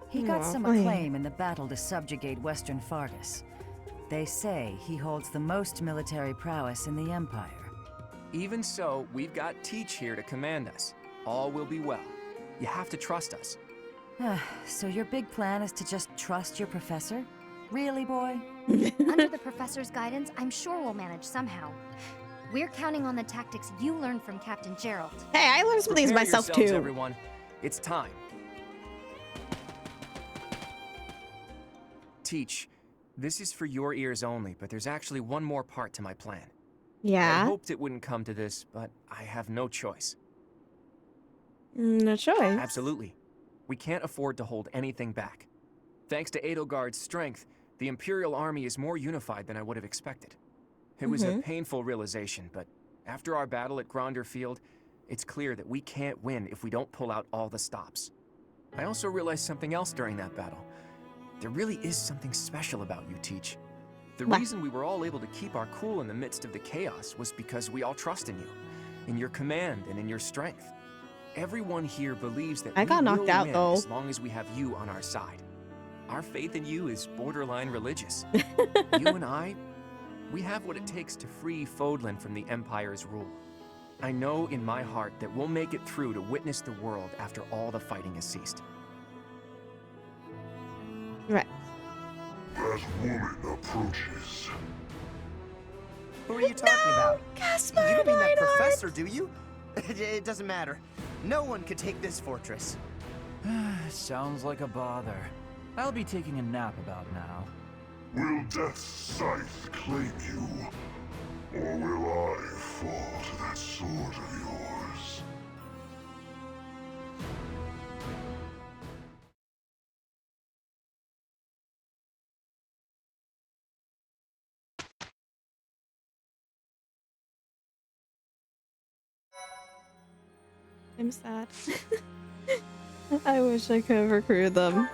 He got some acclaim in the battle to subjugate Western Fargus. They say he holds the most military prowess in the Empire. Even so, we've got Teach here to command us. All will be well. You have to trust us. So your big plan is to just trust your professor? Really, boy? Under the professor's guidance, I'm sure we'll manage somehow. We're counting on the tactics you learned from Captain Gerald. Hey, I learned some of these Prepare myself yourselves, too. Everyone. It's time. Teach, this is for your ears only, but there's actually one more part to my plan. Yeah? I hoped it wouldn't come to this, but I have no choice. No choice. Absolutely. We can't afford to hold anything back. Thanks to Edelgard's strength, the Imperial Army is more unified than I would have expected. It was a painful realization, but after our battle at Gronder Field, it's clear that we can't win if we don't pull out all the stops. I also realized something else during that battle. There really is something special about you, Teach. The reason we were all able to keep our cool in the midst of the chaos was because we all trust in you, in your command and in your strength. Everyone here believes that I we got will knocked out, win though. as long as we have you on our side. our faith in you is borderline religious. You and I, we have what it takes to free Fodlan from the Empire's rule. I know in my heart that we'll make it through to witness the world after all the fighting has ceased. Right. That woman approaches. Who are you talking about? Caspar, You don't mean that Reinhardt! professor, do you? It doesn't matter. No one could take this fortress. Sounds like a bother. I'll be taking a nap about now. Will Death's scythe claim you? Or will I fall to that sword of yours? I'm sad. I wish I could have recruited them.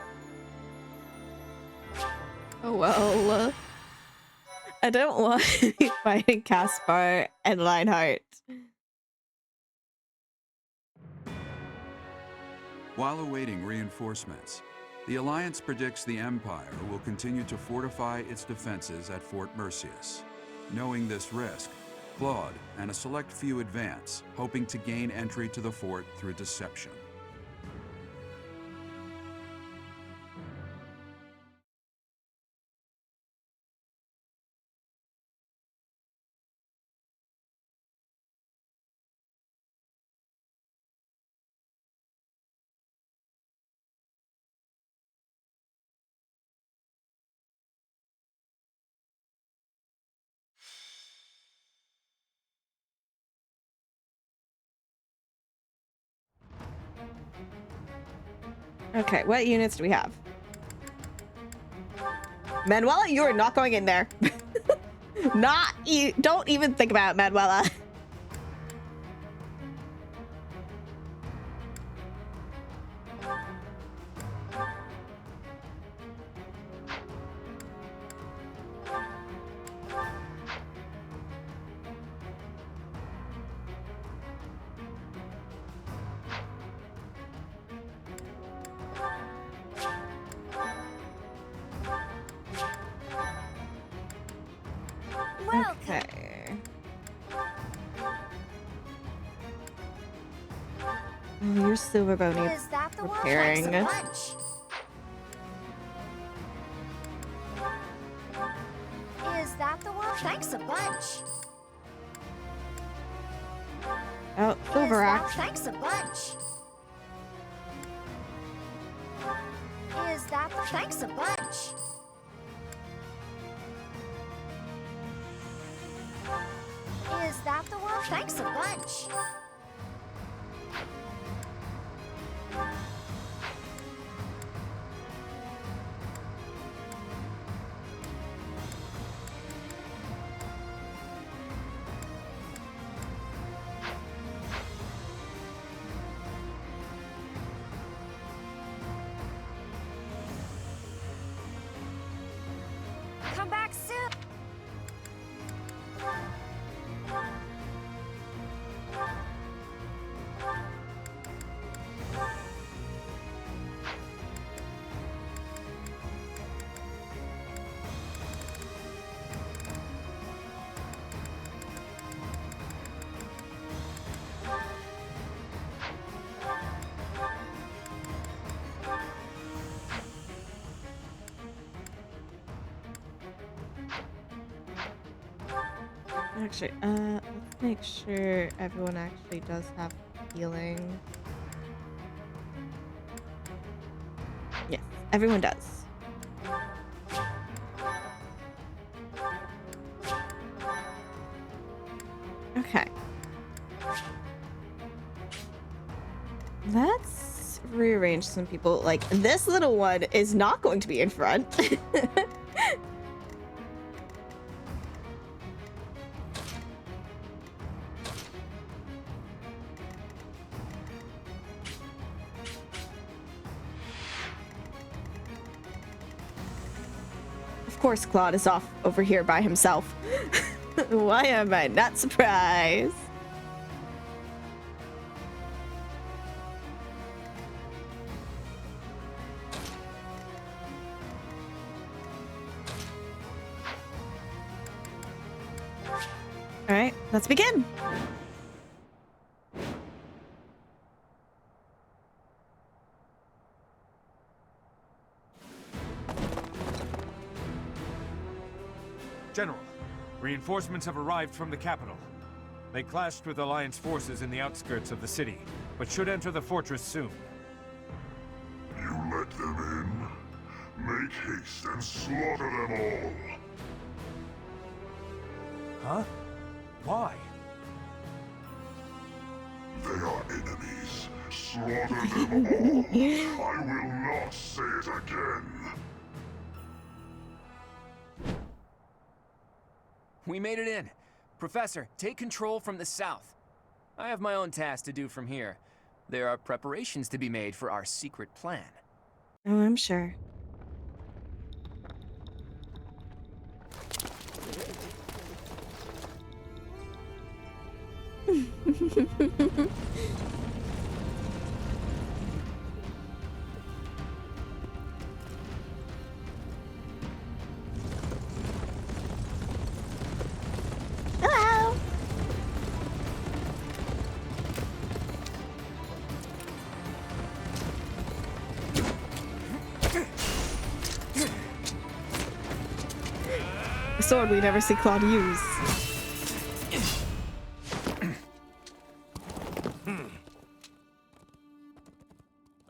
Oh well. I don't want to be fighting Caspar and Reinhardt. While awaiting reinforcements, the Alliance predicts the Empire will continue to fortify its defenses at Fort Mercius. Knowing this risk, Claude and a select few advance, hoping to gain entry to the fort through deception. Okay, what units do we have? Manuela, you are not going in there. Don't even think about it, Manuela. Okay. Oh, your silver bony Is that the repairing. one? Thanks a bunch. Is that the one? Thanks a bunch. Oh, silver axe. Thanks a bunch. Is that the thanks a bunch? Is that the one? Thanks a bunch. Come back soon. Actually, let's make sure everyone actually does have healing. Yes, everyone does. Okay. Let's rearrange some people. Like, this little one is not going to be in front. Of course, Claude is off over here by himself. Why am I not surprised? All right, let's begin. General, reinforcements have arrived from the capital. They clashed with Alliance forces in the outskirts of the city, but should enter the fortress soon. You let them in? Make haste and slaughter them all. Huh? Why? They are enemies. Slaughter them all. I will not say it again. We made it in. Professor, take control from the south. I have my own tasks to do from here. There are preparations to be made for our secret plan. Oh, I'm sure. Hello. A sword we never see Claude use.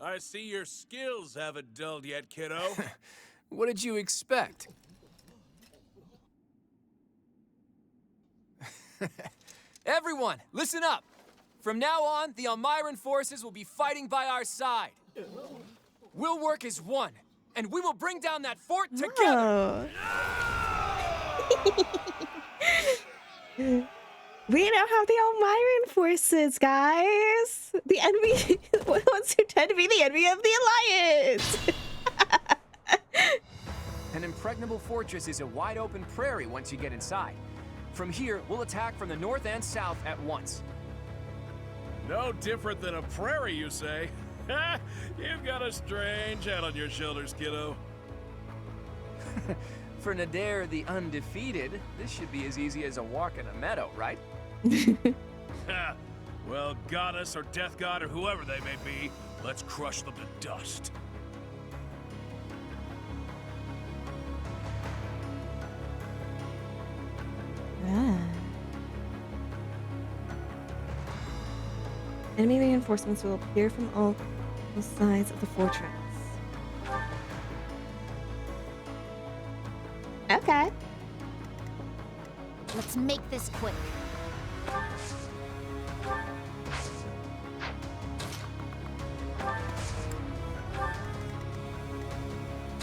I see your skills haven't dulled yet, kiddo. What did you expect? Everyone, listen up! From now on, the Almiran forces will be fighting by our side. We'll work as one, and we will bring down that fort together! We now have the Almiran forces, guys! The enemy, the ones who tend to be the enemy of the Alliance! An impregnable fortress is a wide-open prairie once you get inside. From here, we'll attack from the north and south at once. No different than a prairie, you say? You've got a strange head on your shoulders, kiddo. For Nadir the Undefeated, this should be as easy as a walk in a meadow, right? Well, goddess or death god or whoever they may be, let's crush them to dust. Enemy reinforcements will appear from all sides of the fortress. Okay. Let's make this quick.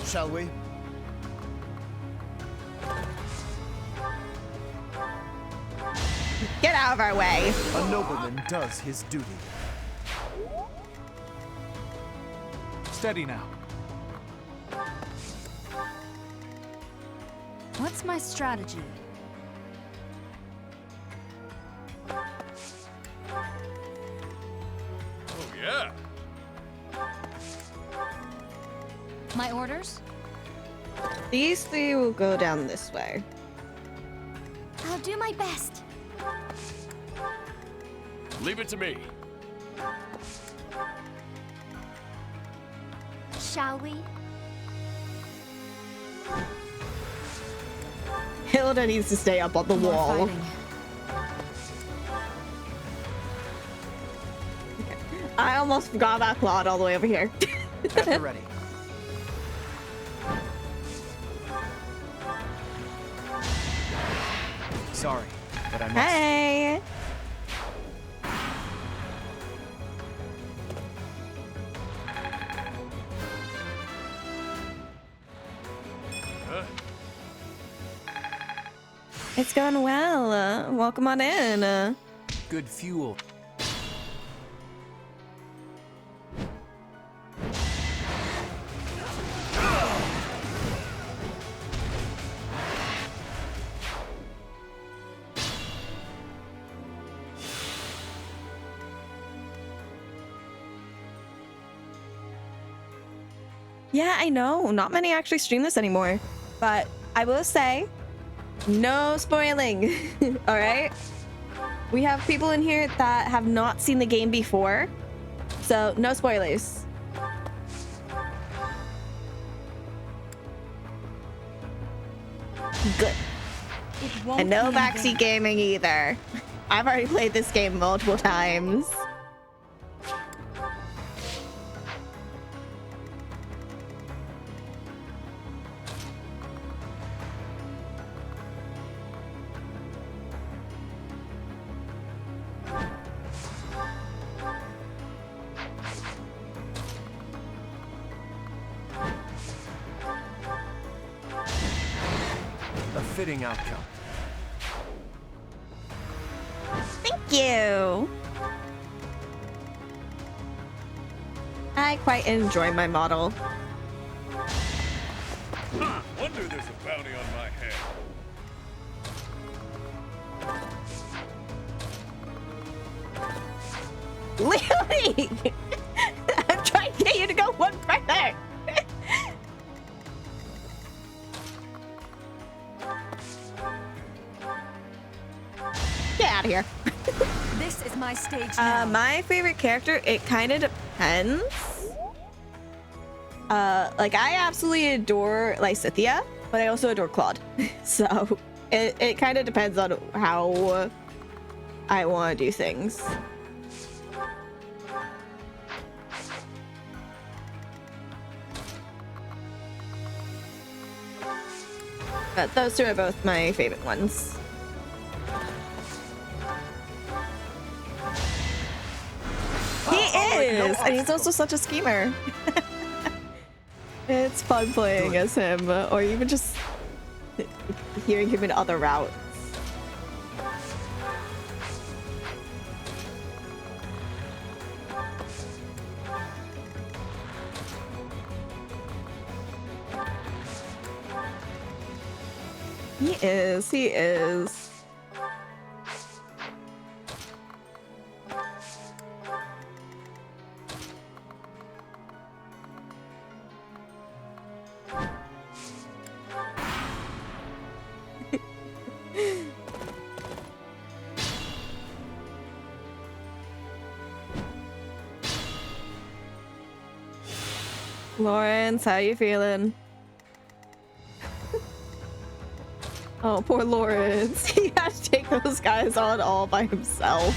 Shall we? Get out of our way. A nobleman does his duty. Steady now. What's my strategy? Oh, yeah. My orders? These three will go down this way. I'll do my best. Leave it to me. Shall we? Hilda needs to stay up on the wall. Okay. I almost forgot about Claude all the way over here. At the ready. Sorry, but I must. Hey! It's going well. Welcome on in. Good fuel. Yeah, I know. Not many actually stream this anymore. But I will say, No spoiling. All right. We have people in here that have not seen the game before, so no spoilers. Good. And no backseat gaming either. I've already played this game multiple times. A fitting outcome. Thank you. I quite enjoy my model. Huh, wonder there's a bounty on my head. Lily! I'm trying to get you to go one further. Get out of here. This is my stage now. My favorite character, it kind of depends. Like I absolutely adore Lysithea, but I also adore Claude. So it kind of depends on how I want to do things. But those two are both my favorite ones. He is! And he's also such a schemer. It's fun playing as him, or even just hearing him in other routes. He is, he is. Lawrence, how you feeling? Oh, poor Lawrence. He had to take those guys on all by himself.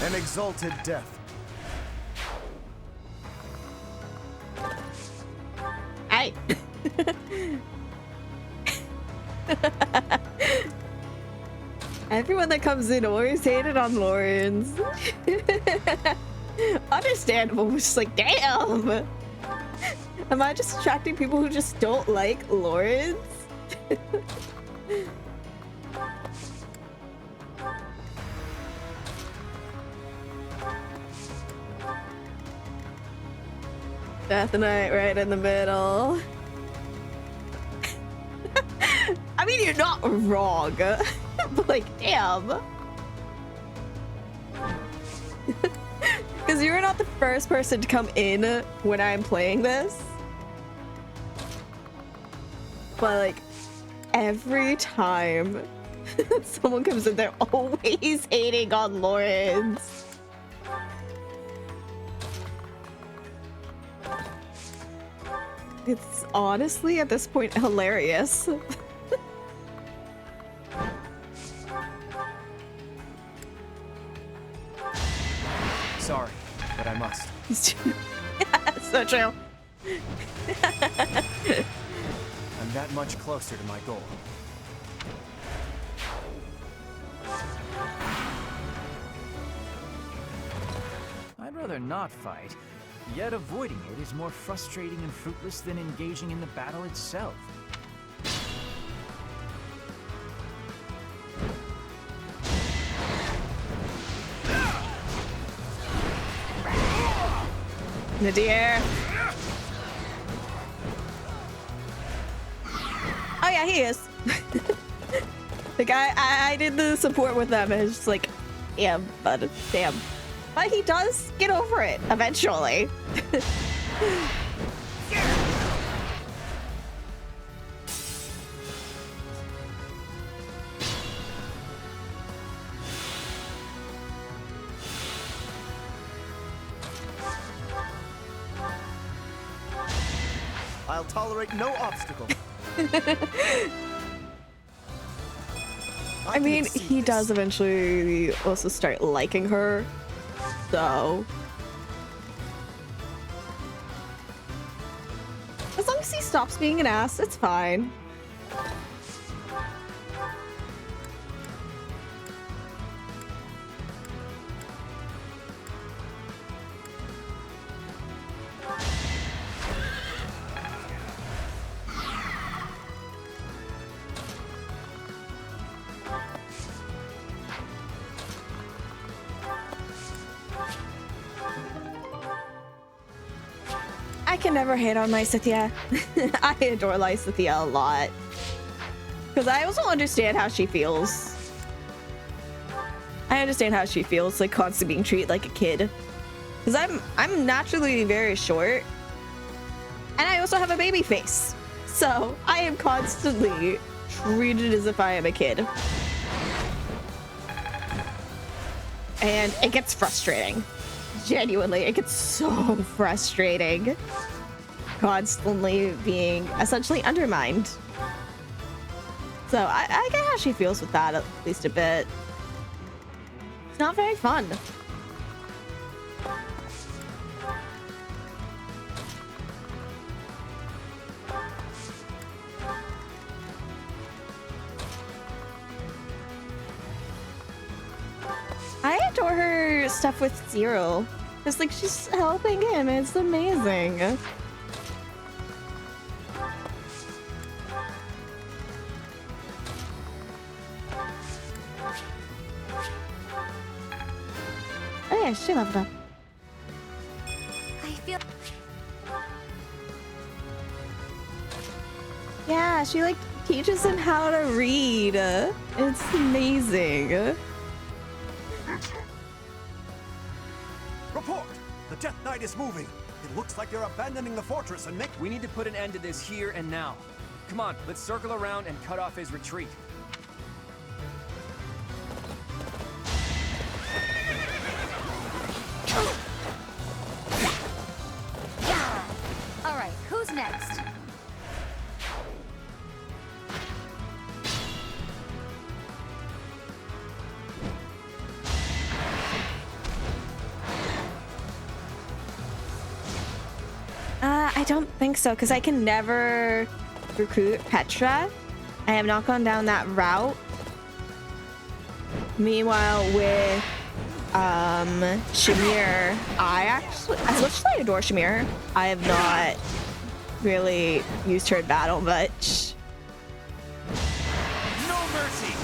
An exalted death. Hey. Everyone that comes in always hated on Lawrence. Understandable, but just like, damn. Am I just attracting people who just don't like Lawrence? Death Knight right in the middle. I mean, you're not wrong, but like, damn. Because you're not the first person to come in when I'm playing this. But like, every time someone comes in, they're always hating on Lawrence. It's honestly, at this point, hilarious. Sorry, but I must. So true. I'm that much closer to my goal. I'd rather not fight, yet avoiding it is more frustrating and fruitless than engaging in the battle itself. Nadir. Oh yeah, he is. Like, I did the support with them, and it's just like, yeah, but damn. But he does get over it eventually. I'll tolerate no obstacle. I mean, he does eventually also start liking her, so as long as he stops being an ass, it's fine. I can never hate on Lysithea. I adore Lysithea a lot. Because I also understand how she feels. I understand how she feels, like, constantly being treated like a kid. Because I'm naturally very short. And I also have a baby face. So I am constantly treated as if I am a kid. And it gets frustrating. Genuinely, it gets so frustrating. Constantly being essentially undermined. So I get how she feels with that, at least a bit. It's not very fun. I adore her stuff with Zero. It's like she's helping him. It's amazing. Oh yeah, she leveled up. I feel... Yeah, she like teaches him how to read. It's amazing. Report! The Death Knight is moving. It looks like they're abandoning the fortress and make... We need to put an end to this here and now. Come on, let's circle around and cut off his retreat. All right, who's next? I don't think so, because I can never recruit Petra. I have not gone down that route. Meanwhile, with Shamir, as much as I adore Shamir, I have not really used her in battle much. No mercy!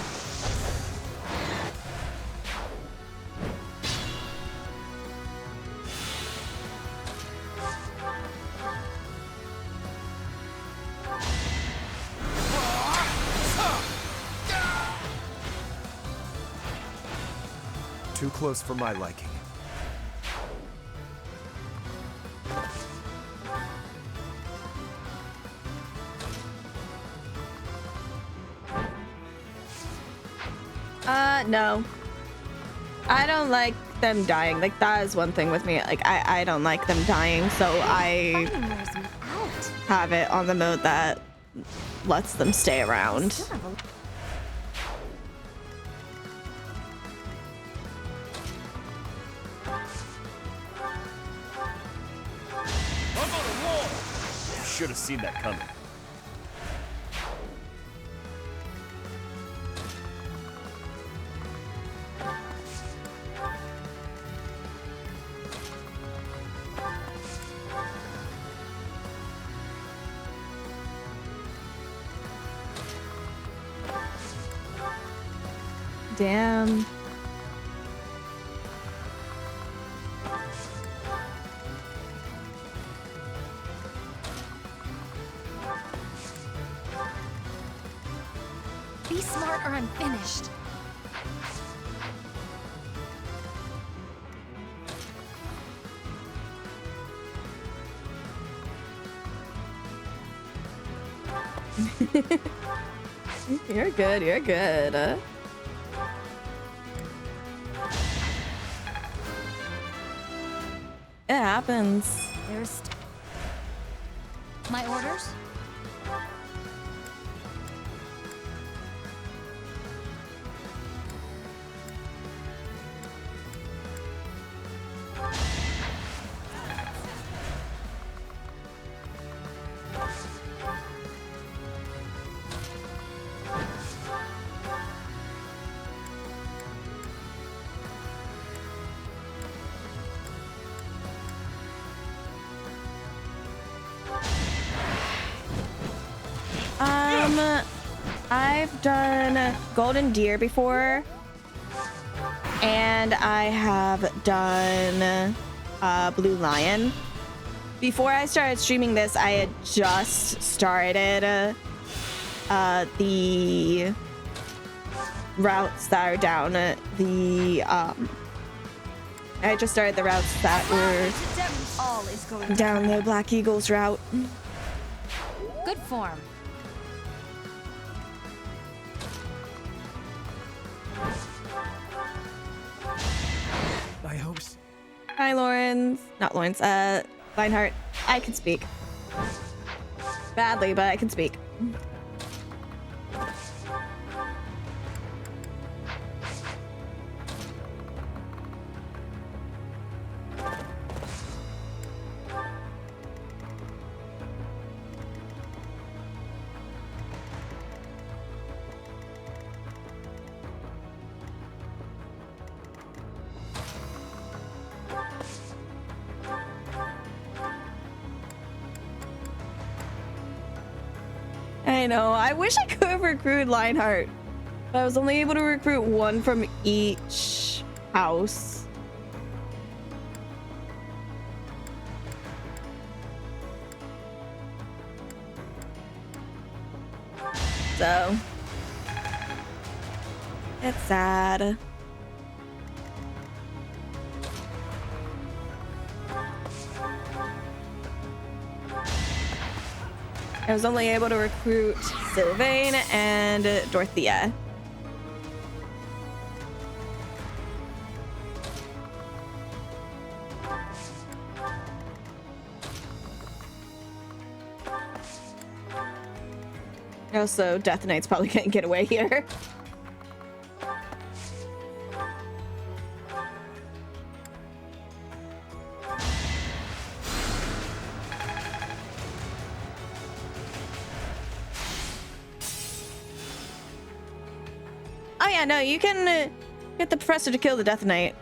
Too close for my liking. No. I don't like them dying. Like, that is one thing with me. Like, I don't like them dying, so I have it on the mode that lets them stay around. Should have seen that coming. Damn. Be smart or I'm finished. You're good, you're good. It happens. There's my orders. I've done Golden Deer before, and I have done Blue Lion. Before I started streaming this, I had just started the routes that are down the I just started the routes that were down the Black Eagles route. Good form. I hope so. Hi, Lawrence. Not Lawrence. Lionheart. I can speak. Badly, but I can speak. I know. I wish I could have recruited Lionheart, but I was only able to recruit one from each house. So it's sad. I was only able to recruit Sylvain and Dorothea. Also, Death Knight's probably gonna get away here. Oh yeah, no, you can get the professor to kill the Death Knight.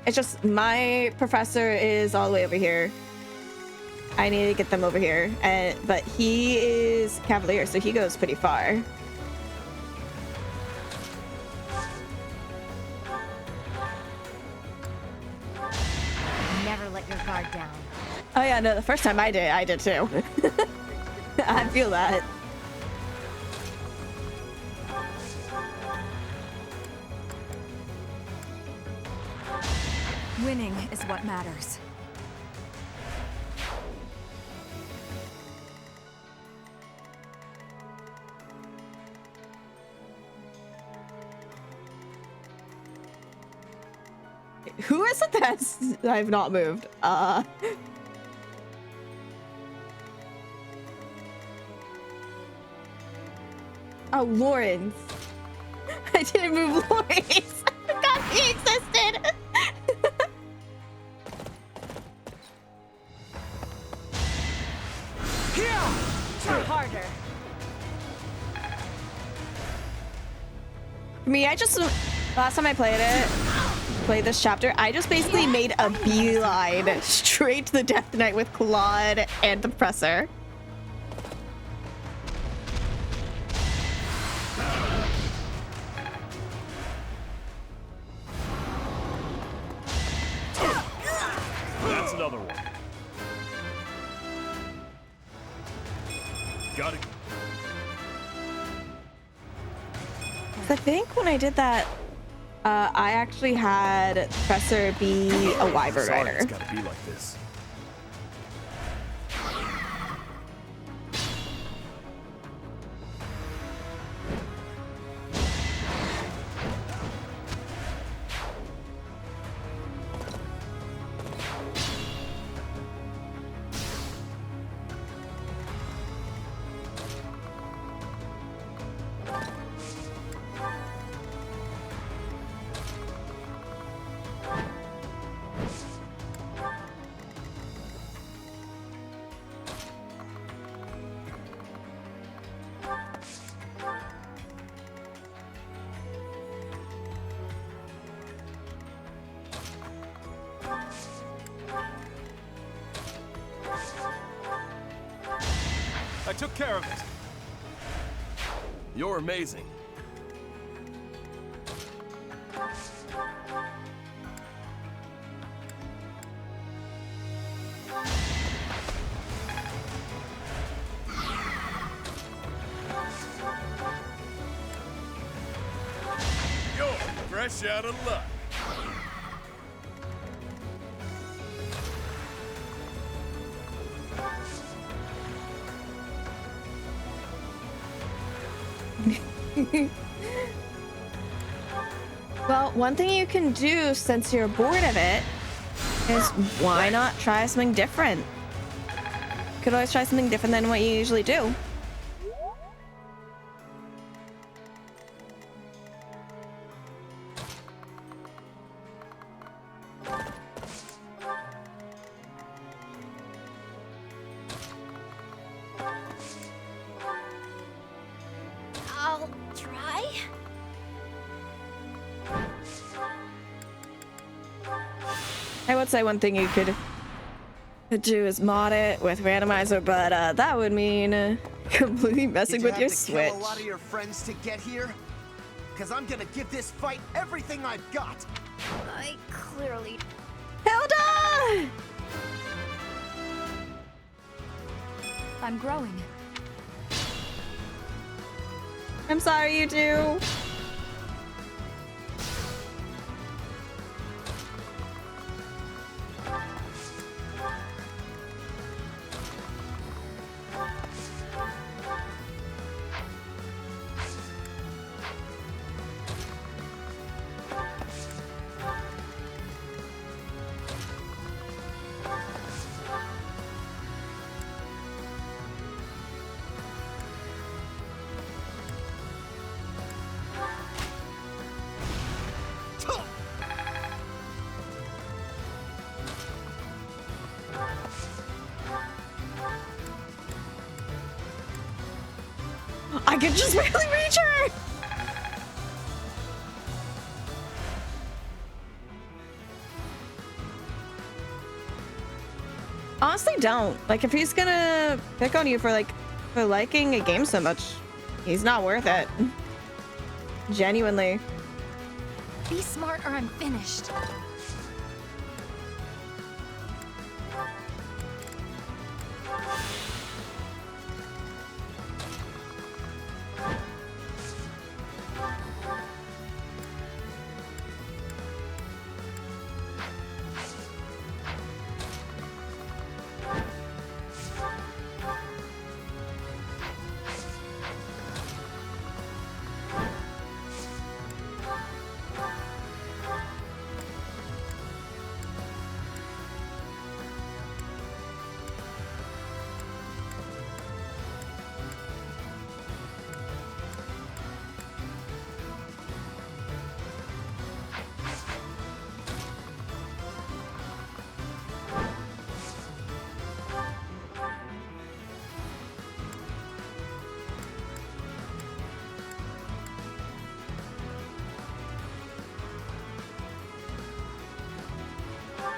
It's just my professor is all the way over here. I need to get them over here, but he is Cavalier, so he goes pretty far. Never let your guard down. Oh yeah, no, the first time I did too. I feel that. Winning is what matters. Who is it that's I've not moved? Oh, Lawrence. I didn't move Lawrence. I forgot he existed. Try harder. For me, last time I played this chapter, I just basically made a beeline straight to the Death Knight with Claude and the Professor. That's another one. Got it. I think when I did that, I actually had Professor be a wyvern Sorry, rider. it's gotta be like this. I took care of it. You're amazing. You're fresh out of luck. Well, one thing you can do since you're bored of it is why not try something different? Could always try something different than what you usually do. I'll try. I would say one thing you could do is mod it with randomizer, but that would mean completely messing with your Switch. Kill a lot of your friends to get here? Because I'm gonna give this fight everything I've got. I clearly... Hilda! I'm growing. I'm sorry, you do. I could just barely reach her! Honestly, don't. Like, if he's gonna pick on you for liking a game so much, he's not worth it. Genuinely. Be smart or I'm finished.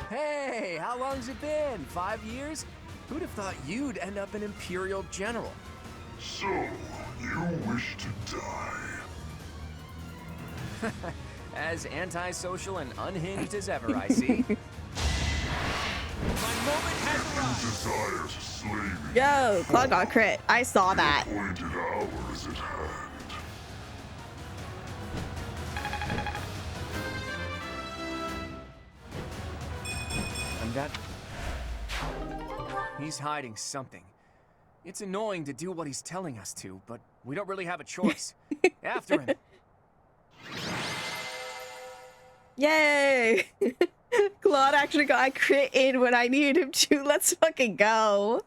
Hey, how long's it been? 5 years? Who'd have thought you'd end up an Imperial General? So, you wish to die? As antisocial and unhinged as ever, I see. My moment has arrived. You desire to slay me. Yo, Claude got crit. I saw that. The appointed hour is at hand. find that? He's hiding something. It's annoying to do what he's telling us to, but we don't really have a choice. After him. Yay! Claude actually got a crit in when I needed him to. Let's fucking go.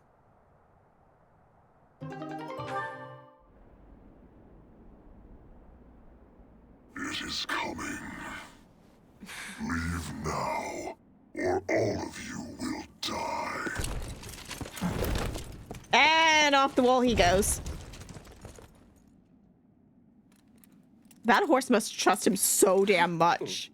It is coming. Leave now, or all of you will die. And off the wall he goes. That horse must trust him so damn much.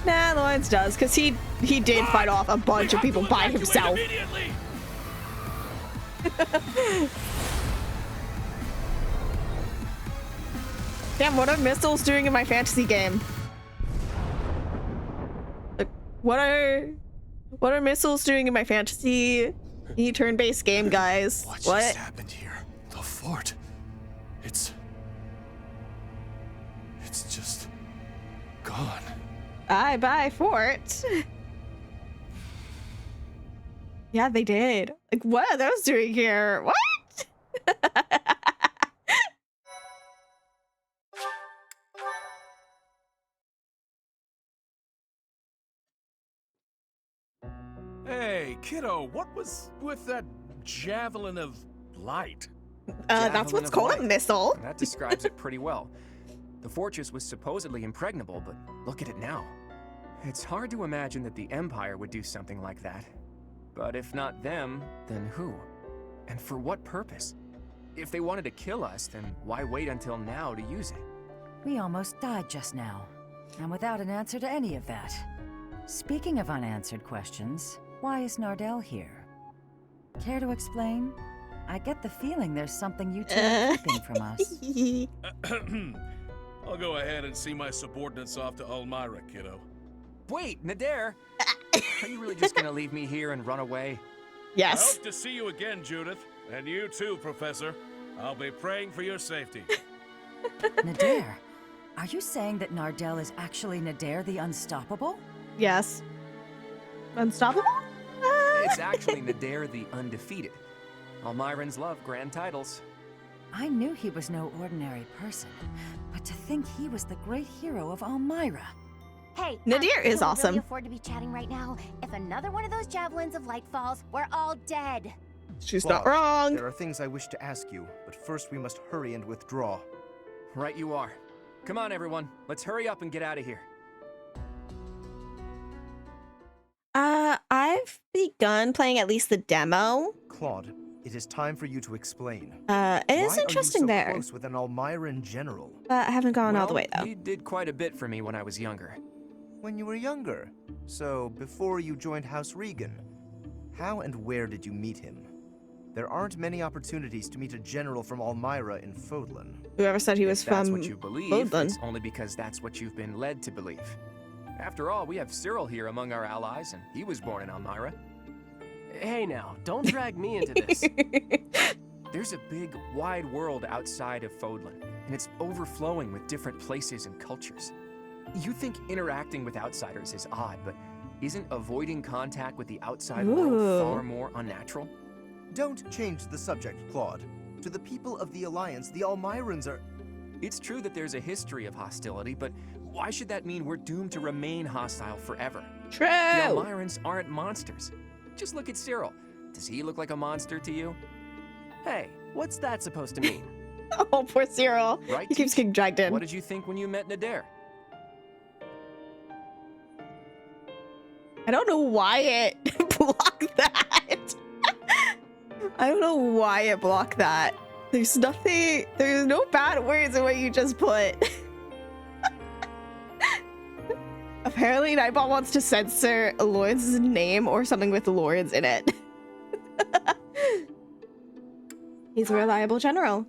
Nah, Lawrence does, because he did fight off a bunch of people by himself. Damn, what are missiles doing in my fantasy game? Like, what are missiles doing in my fantasy turn-based game, guys? What What? just happened here? The fort. It's just gone. Bye, fort. Yeah, they did. Like, what are those doing here? What? Hey, kiddo, what was with that javelin of light? That's what's called a missile. That describes it pretty well. The fortress was supposedly impregnable, but look at it now. It's hard to imagine that the Empire would do something like that. But if not them, then who? And for what purpose? If they wanted to kill us, then why wait until now to use it? We almost died just now, and without an answer to any of that. Speaking of unanswered questions, why is Nardell here? Care to explain? I get the feeling there's something you two are keeping from us. I'll go ahead and see my subordinates off to Elmira, kiddo. Wait, Nadir! Are you really just gonna leave me here and run away? Yes. I hope to see you again, Judith. And you too, Professor. I'll be praying for your safety. Nadir, are you saying that Nardell is actually Nadir the Unstoppable? Yes. Unstoppable? It's actually Nadir the Undefeated. Almirans love grand titles. I knew he was no ordinary person, but to think he was the great hero of Almira. Hey, Nadir is can we awesome. really afford to be chatting right now? If another one of those javelins of light falls, we're all dead. She's Claude, not wrong. There are things I wish to ask you, but first we must hurry and withdraw. Right you are. Come on, everyone. Let's hurry up and get out of here. I've begun playing at least the demo. Claude, it is time for you to explain. It is interesting Why are you so there. close with an Almiran general? But I haven't gone all the way, though. He did quite a bit for me when I was younger. When you were younger? So, before you joined House Regan. How and where did you meet him? There aren't many opportunities to meet a general from Almira in Fodlan. Whoever said he was If that's from what you believe, Fodlan. it's only because that's what you've been led to believe. After all, we have Cyril here among our allies, and he was born in Almira. Hey now, don't drag me into this. There's a big, wide world outside of Fodlan, and it's overflowing with different places and cultures. You think interacting with outsiders is odd, but isn't avoiding contact with the outside world far more unnatural? Don't change the subject, Claude. To the people of the Alliance, the Almirans are... It's true that there's a history of hostility, but why should that mean we're doomed to remain hostile forever? True! The Almirans aren't monsters. Just look at Cyril. Does he look like a monster to you? Hey, what's that supposed to mean? Oh, poor Cyril. Right, He keeps getting dragged in. What did you think when you met Nadir? I don't know why it blocked that. I don't know why it blocked that. There's no bad words in what you just put. Apparently, Nightbot wants to censor Lawrence's name or something with Lawrence in it. He's a reliable general.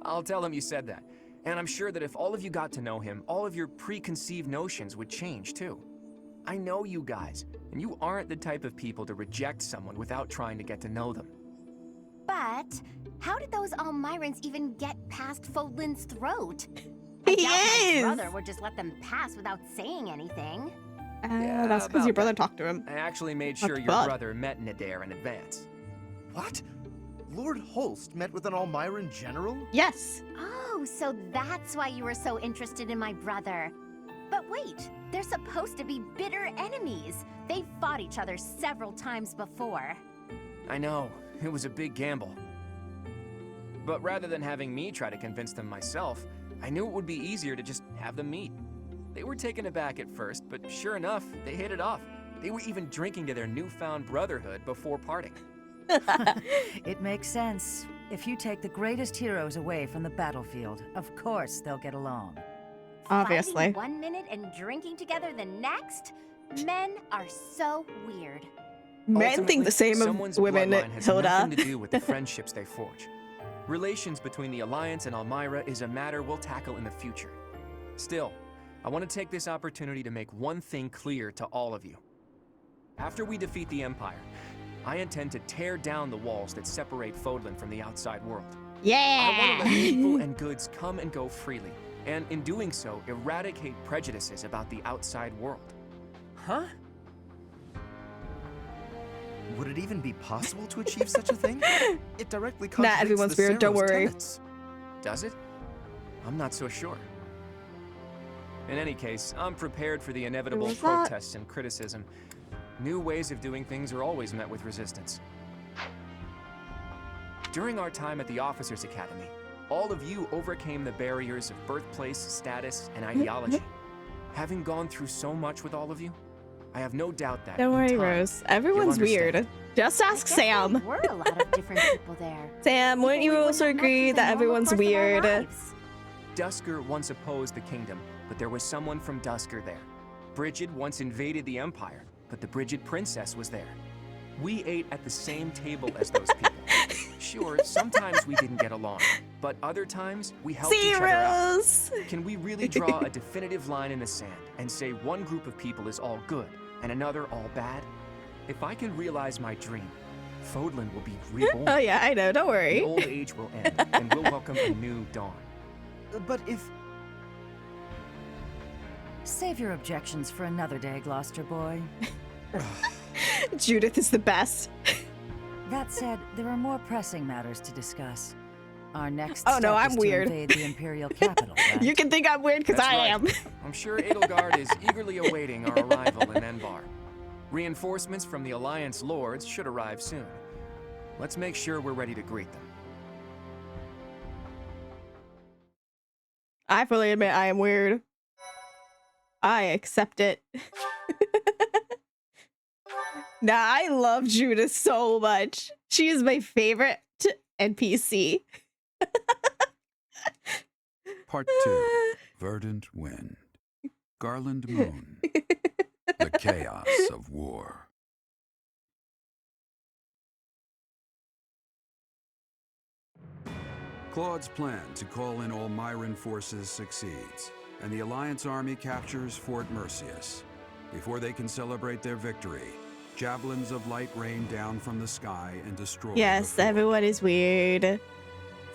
I'll tell him you said that. And I'm sure that if all of you got to know him, all of your preconceived notions would change too. I know you guys, and you aren't the type of people to reject someone without trying to get to know them. But how did those Almirans even get past Fodlan's throat? He My is! brother would just let them pass without saying anything. That's because your brother talked to him. I actually made Not sure your bad. brother met Nadir in advance. What? Lord Holst met with an Almiran general? Yes. Oh, so that's why you were so interested in my brother. But wait, they're supposed to be bitter enemies. They've fought each other several times before. I know, it was a big gamble. But rather than having me try to convince them myself, I knew it would be easier to just have them meet. They were taken aback at first, but sure enough, they hit it off. They were even drinking to their newfound brotherhood before parting. It makes sense. If you take the greatest heroes away from the battlefield, of course they'll get along. Obviously. Fighting 1 minute and drinking together the next? Men are so weird. Men think the same of someone's women, bloodline has Hilda. nothing to do with the friendships they forge. Relations between the Alliance and Almira is a matter we'll tackle in the future. Still, I want to take this opportunity to make one thing clear to all of you. After we defeat the Empire, I intend to tear down the walls that separate Fodlan from the outside world. I want to let people and goods come and go freely, and in doing so, eradicate prejudices about the outside world. Huh? Would it even be possible to achieve such a thing? It directly Nah, contradicts everyone's the weird, don't Ceros worry. tenets. Does it? I'm not so sure. In any case, I'm prepared for the inevitable was that? protests and criticism. New ways of doing things are always met with resistance. During our time at the Officers Academy, all of you overcame the barriers of birthplace, status, and ideology. Having gone through so much with all of you, I have no doubt that Don't in worry, time, Rose. Everyone's you'll understand. weird. Just ask Sam. There were a lot of different people there. Sam, wouldn't you also agree that everyone's weird? Dusker once opposed the kingdom, but there was someone from Dusker there. Brigid once invaded the Empire, but the Brigid princess was there. We ate at the same table as those people. Sure, sometimes we didn't get along, but other times we helped each other out. Rose! Can we really draw a definitive line in the sand and say one group of people is all good and another all bad? If I can realize my dream, Fodlan will be reborn. Oh yeah, I know, don't worry. The old age will end, and we'll welcome a new dawn. But if... Save your objections for another day, Gloucester boy. Judith is the best. That said, there are more pressing matters to discuss. Our next Oh, no, step I'm is weird. to invade the Imperial capital, right? You can think I'm weird because That's I right. am. I'm sure Edelgard is eagerly awaiting our arrival in Enbar. Reinforcements from the Alliance Lords should arrive soon. Let's make sure we're ready to greet them. I fully admit I am weird. I accept it. Nah, I love Judith so much. She is my favorite NPC. Part 2. Verdant Wind. Garland Moon. The Chaos of War. Claude's plan to call in all Myran forces succeeds, and the Alliance army captures Fort Mercius. Before they can celebrate their victory, javelins of light rain down from the sky and destroy Yes, the fort. everyone is weird.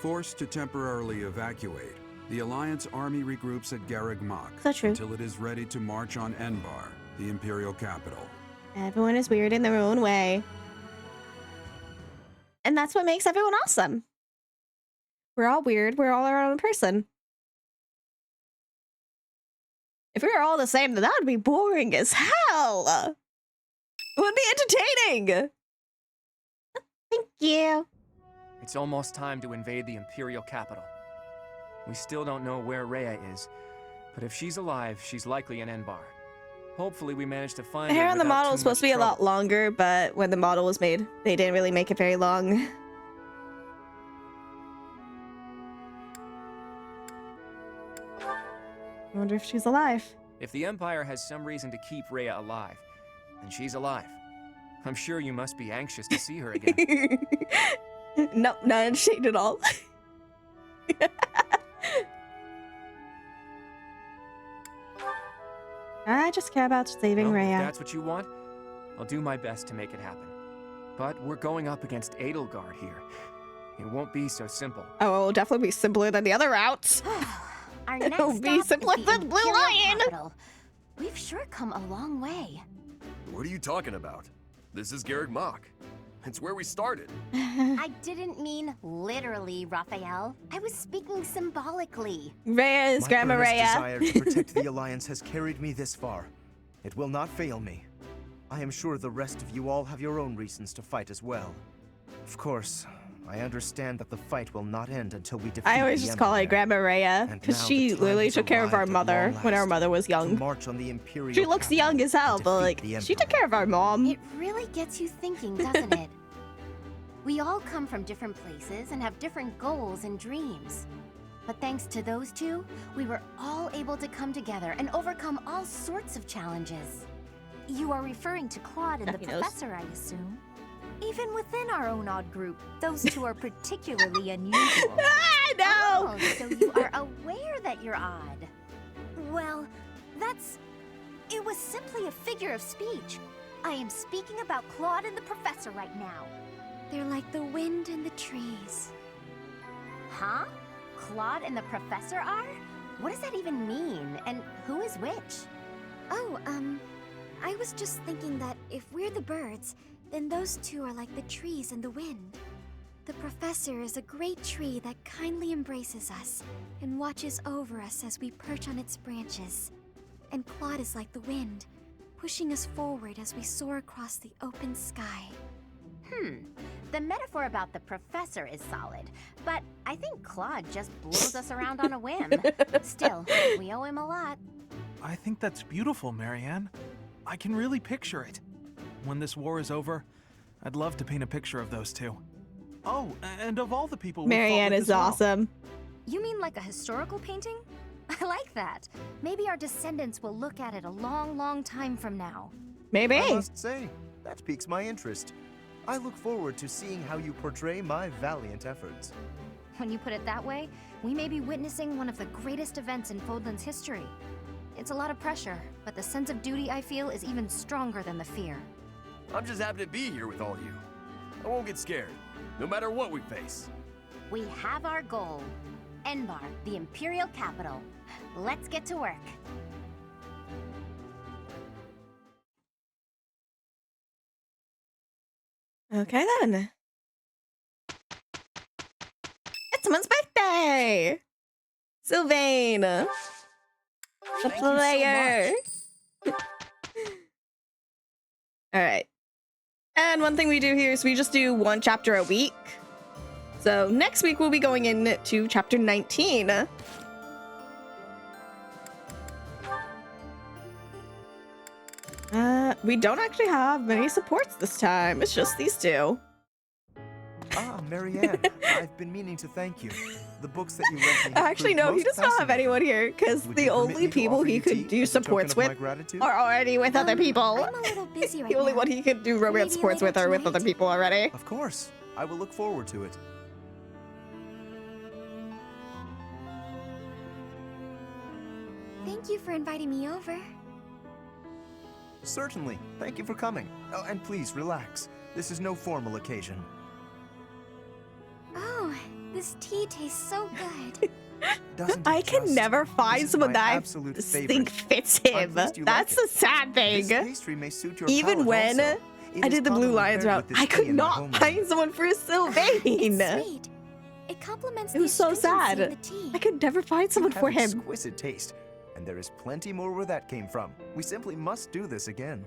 Forced to temporarily evacuate, the Alliance army regroups at Garreg Mach So true. until it is ready to march on Enbar, the Imperial capital. Everyone is weird in their own way. And that's what makes everyone awesome. We're all weird. We're all our own person. If we were all the same, then that would be boring as hell. It would be entertaining. Thank you. It's almost time to invade the Imperial capital. We still don't know where Rhea is, but if she's alive, she's likely in Enbar. Hopefully we manage to find The her hair on the without model too was supposed to much be a lot trouble. longer, but when the model was made, they didn't really make it very long. I wonder if she's alive. If the Empire has some reason to keep Rhea alive, then she's alive. I'm sure you must be anxious to see her again. Nope, not ashamed at all. I just care about saving Well, Rhea. if that's what you want, I'll do my best to make it happen. But we're going up against Edelgard here. It won't be so simple. Oh, it will definitely be simpler than the other routes. Our It'll next be stop simpler is the than Blue Imperial Lion. Capital. We've sure come a long way. What are you talking about? This is Garrick Mach. It's where we started. I didn't mean literally, Raphael. I was speaking symbolically. Rhea is My Grandma earnest Rhea. desire to protect the Alliance has carried me this far. It will not fail me. I am sure the rest of you all have your own reasons to fight as well. Of course, I understand that the fight will not end until we defeat I always the just call her Empire. Grandma Rhea And because now she the time literally has took care of our arrived at mother long when our last mother was to young. march on the Imperial She looks capital young as hell, to but defeat like the she took care of our mom. It really gets you thinking, doesn't it? We all come from different places and have different goals and dreams. But thanks to those two, we were all able to come together and overcome all sorts of challenges. You are referring to Claude and the He knows. Professor, I assume? Even within our own odd group, those two are particularly unusual. I know! Oh, so you are aware that you're odd. Well, it was simply a figure of speech. I am speaking about Claude and the Professor right now. They're like the wind and the trees. Huh? Claude and the Professor are? What does that even mean? And who is which? Oh, I was just thinking that if we're the birds, then those two are like the trees and the wind. The Professor is a great tree that kindly embraces us and watches over us as we perch on its branches. And Claude is like the wind, pushing us forward as we soar across the open sky. The metaphor about the Professor is solid, but I think Claude just blows us around on a whim. Still, we owe him a lot. I think that's beautiful, Marianne. I can really picture it. When this war is over, I'd love to paint a picture of those two. Oh, and of all the people we fought Marianne with is as well. awesome. You mean like a historical painting? I like that. Maybe our descendants will look at it a long, long time from now. Maybe. I must say, that piques my interest. I look forward to seeing how you portray my valiant efforts. When you put it that way, we may be witnessing one of the greatest events in Fodlan's history. It's a lot of pressure, but the sense of duty I feel is even stronger than the fear. I'm just happy to be here with all you. I won't get scared, no matter what we face. We have our goal. Enbar, the Imperial Capital. Let's get to work. Okay then. It's someone's birthday! Sylvain! The player! Alright. And one thing we do here is we just do one chapter a week. So next week we'll be going into chapter 19. We don't actually have many supports this time. It's just these two. Ah, Marianne, I've been meaning to thank you. The books that you read me have Actually, proved no, he most does not have fascinating. anyone here because Would the you permit only me to people offer he you could tea do as a token supports of my with gratitude? are already with other people. I'm a little busy right The only now. one he could do romance Maybe supports later with are with other tonight? people already. Of course. I will look forward to it. Thank you for inviting me over. Certainly. Thank you for coming. Oh, and please, relax. This is no formal occasion. Oh, this tea tastes so good. Doesn't I it can just? never This find is someone my that I absolute think favorite. fits I'm him. pleased you That's like the sad thing. This pastry may suit your Even palate when also. It I is did the Blue commonly Lions paired route, with this I tea could in my not homeland. find someone for Sylvain. It's sweet. It complements It the was so astringency sad. of the tea. I could never find someone You for have him. exquisite taste, and there is plenty more where that came from. We simply must do this again.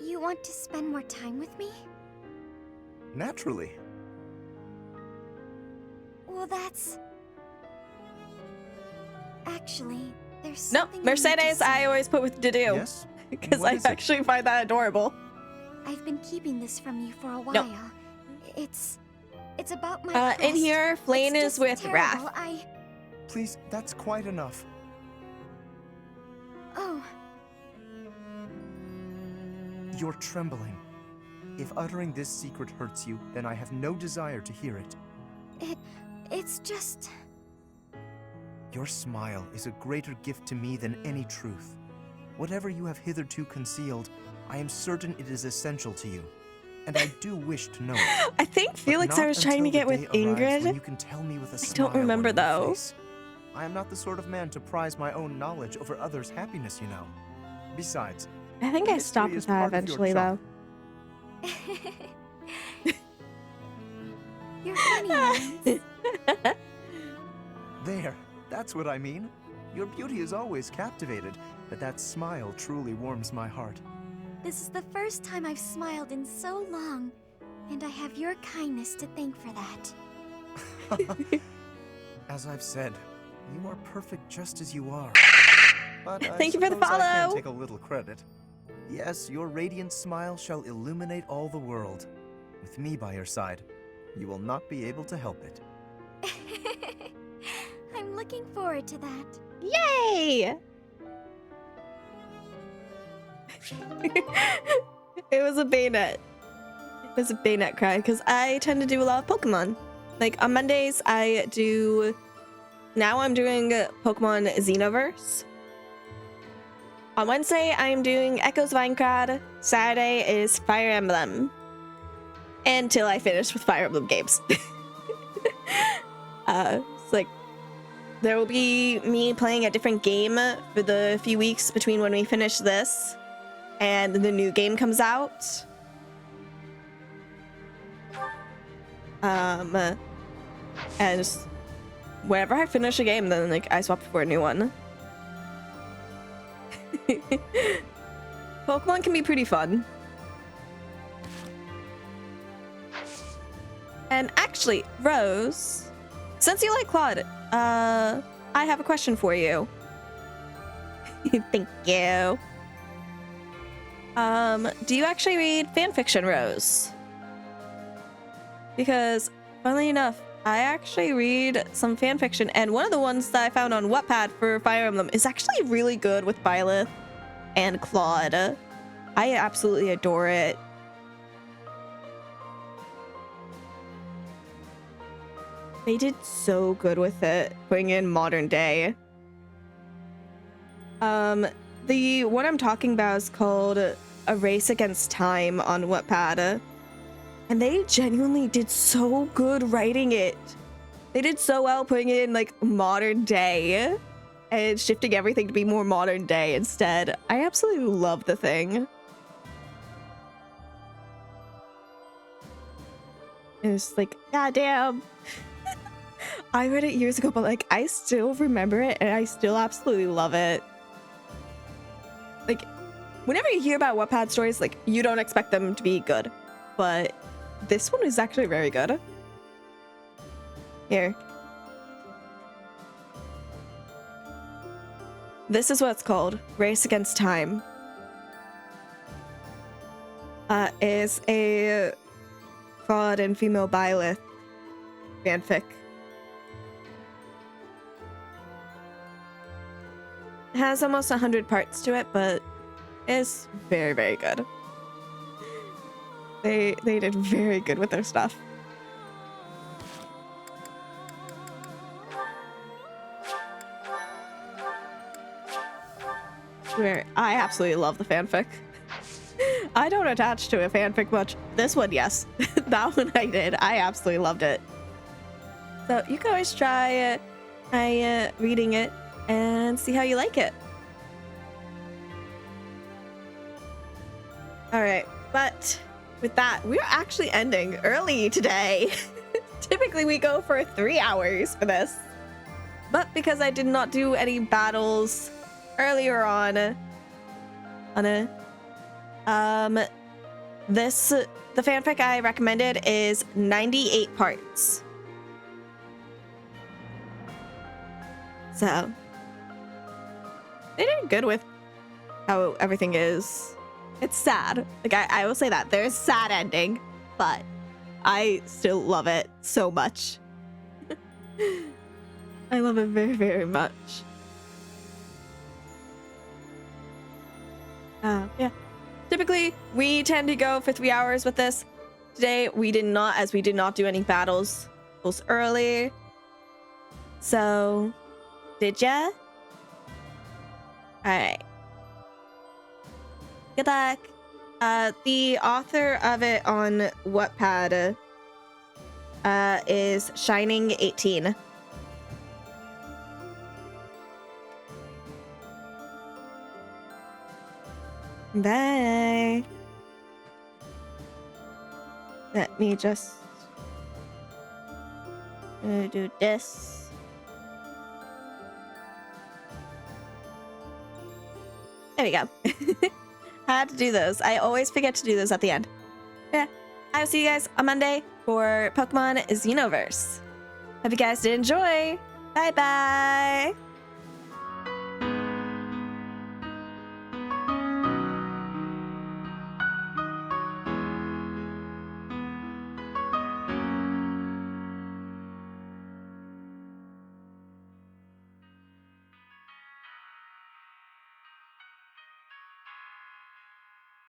You want to spend more time with me? Naturally. Well, that's... Actually, there's No, something I need to Mercedes, say. I always put with Dedu. Yes? Because What I is it? actually find that adorable. I've been keeping this from you for a while. No. It's about my In quest. here, Flane It's is just with terrible. Raph. Please, that's quite enough. Oh, You're trembling. If uttering this secret hurts you, then I have no desire to hear it. it's just... Your smile is a greater gift to me than any truth. Whatever you have hitherto concealed, I am certain it is essential to you. and I do wish to know it. I think Felix I was trying to get with Ingrid. You can tell me with a I smile don't remember on your though. face. I am not the sort of man to prize my own knowledge over others' happiness, you know. Besides, I think I stopped with that eventually though. You're funny, Lance. There, that's what I mean. Your beauty is always captivated, but that smile truly warms my heart. This is the first time I've smiled in so long, and I have your kindness to thank for that. As I've said, you are perfect just as you are. But Thank you for the suppose I can follow. take a little credit. Yes, your radiant smile shall illuminate all the world. With me by your side, you will not be able to help it. I'm looking forward to that. Yay! It was a Bayonet. It was a Bayonet cry because I tend to do a lot of Pokemon. Like on Mondays, I do. Now I'm doing Pokemon Xenoverse. On Wednesday, I'm doing Echoes of Aincrad. Saturday is Fire Emblem. Until I finish with Fire Emblem games. It's like there will be me playing a different game for the few weeks between when we finish this and the new game comes out. And just whenever I finish a game, then like I swap for a new one. Pokemon can be pretty fun. And actually, Rose, since you like Claude, I have a question for you. Thank you. Do you actually read fanfiction, Rose? Because, funnily enough, I actually read some fanfiction, and one of the ones that I found on Wattpad for Fire Emblem is actually really good with Byleth and Claude. I absolutely adore it. They did so good with it, putting in modern day. The one I'm talking about is called A Race Against Time on Wattpad. And they genuinely did so good writing it. They did so well putting it in like modern day and shifting everything to be more modern day instead. I absolutely love the thing. It's like, goddamn. I read it years ago, but like I still remember it and I still absolutely love it. Like, whenever you hear about Wattpad stories, like you don't expect them to be good, but this one is actually very good. Here. This is what it's called, Race Against Time. Is a Claude and female Byleth fanfic. It has almost 100 parts to it, but it's very, very good. They did very good with their stuff. I absolutely love the fanfic. I don't attach to a fanfic much. This one, yes. That one I did. I absolutely loved it. So you can always try reading it and see how you like it. All right, but with that, we're actually ending early today. Typically we go for 3 hours for this, but because I did not do any battles earlier on the fanfic I recommended is 98 parts. So they did good with how everything is. It's sad. Like I will say that there's a sad ending, but I still love it so much. I love it very, very much. Yeah. Typically, we tend to go for 3 hours with this. Today, we did not, as we did not do any battles early. So, did ya? Alright. Good luck. The author of it on Wattpad is Shining18. Bye. Let me just do this. There we go. Had to do those. I always forget to do those at the end. Yeah. I'll see you guys on Monday for Pokemon Xenoverse. Hope you guys did enjoy. Bye bye.